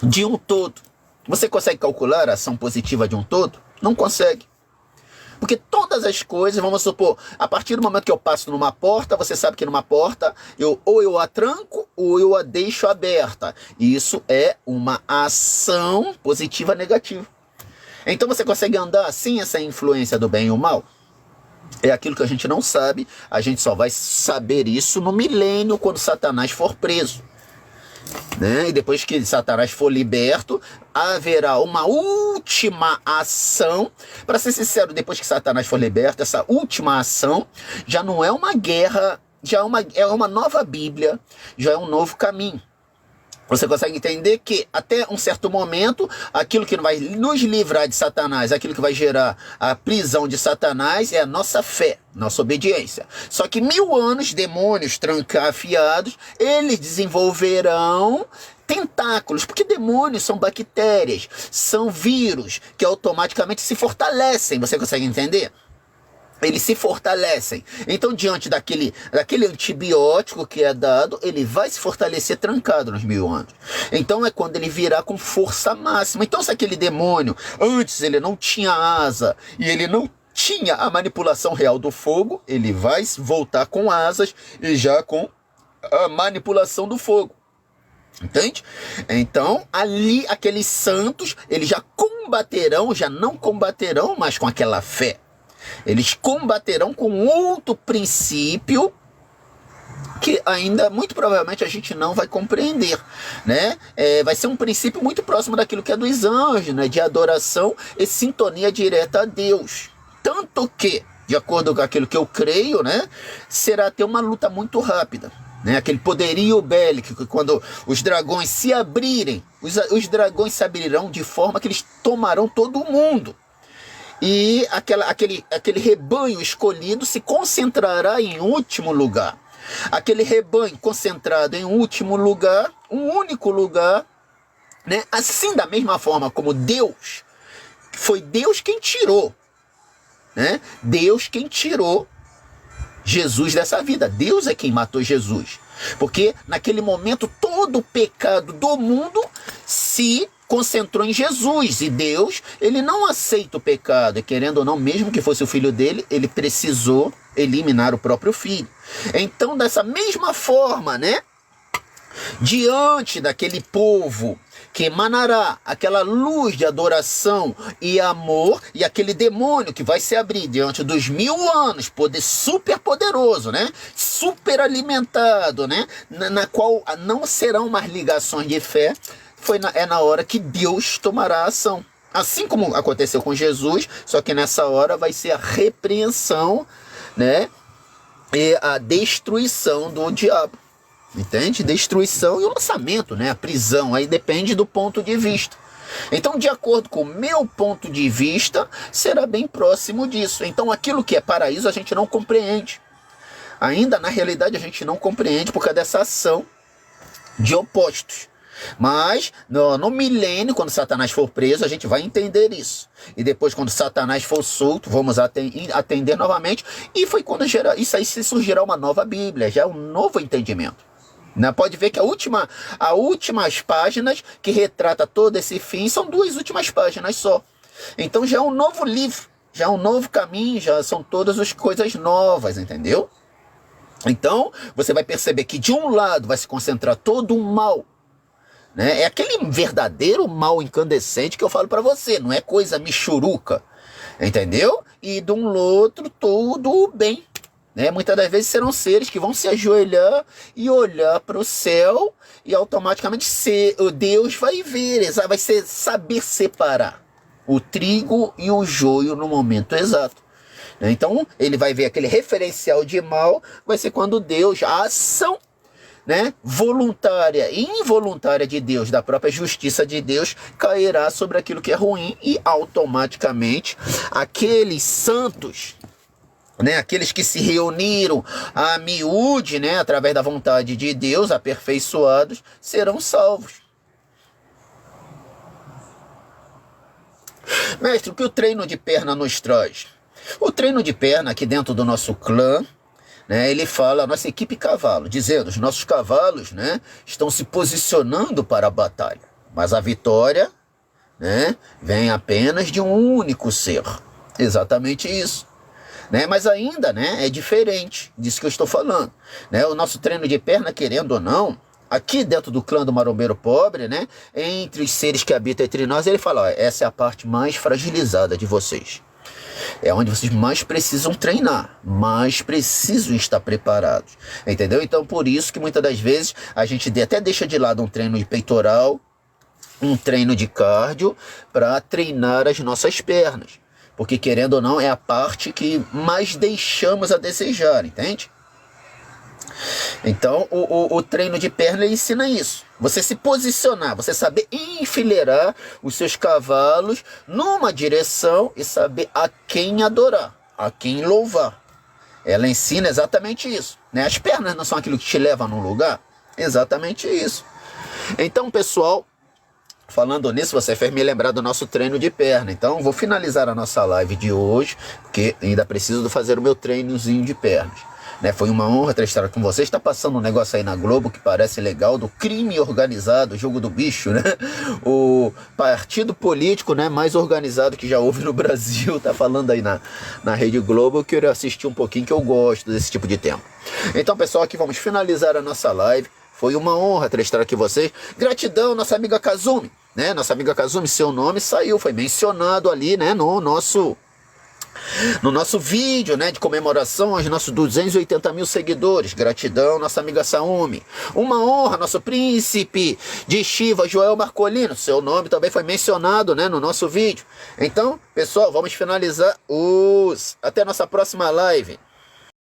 de um todo. Você consegue calcular a ação positiva de um todo? Não consegue. Porque todas as coisas, vamos supor, a partir do momento que eu passo numa porta, você sabe que numa porta, ou eu a tranco, ou eu a deixo aberta. Isso é uma ação positiva negativa. Então você consegue andar sem essa influência do bem e o mal? É aquilo que a gente não sabe, a gente só vai saber isso no milênio, quando Satanás for preso, né? E depois que Satanás for liberto, haverá uma última ação. Para ser sincero, depois que Satanás for liberto, essa última ação já não é uma guerra, é uma nova Bíblia, já é um novo caminho. Você consegue entender que até um certo momento, aquilo que vai nos livrar de Satanás, aquilo que vai gerar a prisão de Satanás é a nossa fé, nossa obediência. Só que 1000 anos, demônios trancafiados, eles desenvolverão tentáculos, porque demônios são bactérias, são vírus que automaticamente se fortalecem. Você consegue entender? Eles se fortalecem. Então, diante daquele antibiótico que é dado, ele vai se fortalecer trancado nos 1000 anos. Então, é quando ele virá com força máxima. Então, se aquele demônio, antes ele não tinha asa e ele não tinha a manipulação real do fogo, ele vai voltar com asas e já com a manipulação do fogo. Entende? Então, ali, aqueles santos, eles já não combaterão mais com aquela fé. Eles combaterão com outro princípio que ainda, muito provavelmente, a gente não vai compreender, né? Vai ser um princípio muito próximo daquilo que é dos anjos, né? De adoração e sintonia direta a Deus. Tanto que, de acordo com aquilo que eu creio, né? Será ter uma luta muito rápida, né? Aquele poderio bélico, que quando os dragões se abrirem, os dragões se abrirão de forma que eles tomarão todo o mundo. E aquele rebanho escolhido se concentrará em último lugar. Aquele rebanho concentrado em último lugar, um único lugar, né? Assim, da mesma forma como Deus, foi Deus quem tirou, né? Deus quem tirou Jesus dessa vida. Deus é quem matou Jesus. Porque naquele momento todo o pecado do mundo se concentrou em Jesus, e Deus, ele não aceita o pecado, e querendo ou não, mesmo que fosse o filho dele, ele precisou eliminar o próprio filho. Então, dessa mesma forma, né, diante daquele povo que emanará aquela luz de adoração e amor, e aquele demônio que vai se abrir diante dos 1000 anos, poder super poderoso, né? Super alimentado, né? Na qual não serão mais ligações de fé, é na hora que Deus tomará a ação. Assim como aconteceu com Jesus, só que nessa hora vai ser a repreensão, né? E a destruição do diabo. Entende? Destruição e o lançamento, né? A prisão, aí depende do ponto de vista. Então, de acordo com o meu ponto de vista, será bem próximo disso. Então, aquilo que é paraíso a gente não compreende. Ainda, na realidade, a gente não compreende por causa dessa ação de opostos. Mas no milênio, quando Satanás for preso, a gente vai entender isso. E depois, quando Satanás for solto, vamos atender novamente. E foi quando isso aí se surgirá uma nova Bíblia, já é um novo entendimento. Né? Pode ver que as últimas páginas que retrata todo esse fim são 2 últimas páginas só. Então já é um novo livro, já é um novo caminho, já são todas as coisas novas, entendeu? Então você vai perceber que de um lado vai se concentrar todo o mal, né? É aquele verdadeiro mal incandescente que eu falo para você, não é coisa michuruca, entendeu? E de um outro todo o bem. Né? Muitas das vezes serão seres que vão se ajoelhar e olhar para o céu e automaticamente Deus vai ver, vai saber separar o trigo e o joio no momento exato. Né? Então ele vai ver aquele referencial de mal, vai ser quando Deus, a ação, né, voluntária e involuntária de Deus, da própria justiça de Deus, cairá sobre aquilo que é ruim e automaticamente aqueles santos, né, aqueles que se reuniram a miúde, né, através da vontade de Deus, aperfeiçoados, serão salvos. Mestre, o que o treino de perna nos traz? O treino de perna aqui dentro do nosso clã, né, ele fala a nossa equipe cavalo, dizendo, os nossos cavalos, né, estão se posicionando para a batalha, mas a vitória, né, vem apenas de um único ser. Exatamente isso. Né? Mas ainda, né, é diferente disso que eu estou falando. Né? O nosso treino de perna, querendo ou não, aqui dentro do clã do marombeiro pobre, né, entre os seres que habitam entre nós, ele fala, ó, essa é a parte mais fragilizada de vocês. É onde vocês mais precisam treinar, mais precisam estar preparados. Entendeu? Então, por isso que muitas das vezes a gente até deixa de lado um treino de peitoral, um treino de cardio, para treinar as nossas pernas. Porque, querendo ou não, é a parte que mais deixamos a desejar, entende? Então, o treino de perna ensina isso. Você se posicionar, você saber enfileirar os seus cavalos numa direção e saber a quem adorar, a quem louvar. Ela ensina exatamente isso. Né? As pernas não são aquilo que te leva num lugar? Exatamente isso. Então, pessoal, falando nisso, você fez me lembrar do nosso treino de perna. Então, vou finalizar a nossa live de hoje, porque ainda preciso fazer o meu treinozinho de pernas. Né? Foi uma honra estar com vocês. Está passando um negócio aí na Globo que parece legal, do crime organizado, jogo do bicho, né? O partido político, né, mais organizado que já houve no Brasil. Tá falando aí na Rede Globo. Eu quero assistir um pouquinho, que eu gosto desse tipo de tema. Então, pessoal, aqui vamos finalizar a nossa live. Foi uma honra estar aqui com vocês. Gratidão, nossa amiga Kazumi, né? Nossa amiga Kazumi, seu nome saiu, foi mencionado ali, né, no nosso vídeo, né, de comemoração aos nossos 280 mil seguidores. Gratidão, nossa amiga Saumi. Uma honra, nosso príncipe de Shiva, Joel Marcolino. Seu nome também foi mencionado, né, no nosso vídeo. Então, pessoal, vamos finalizar até a nossa próxima live.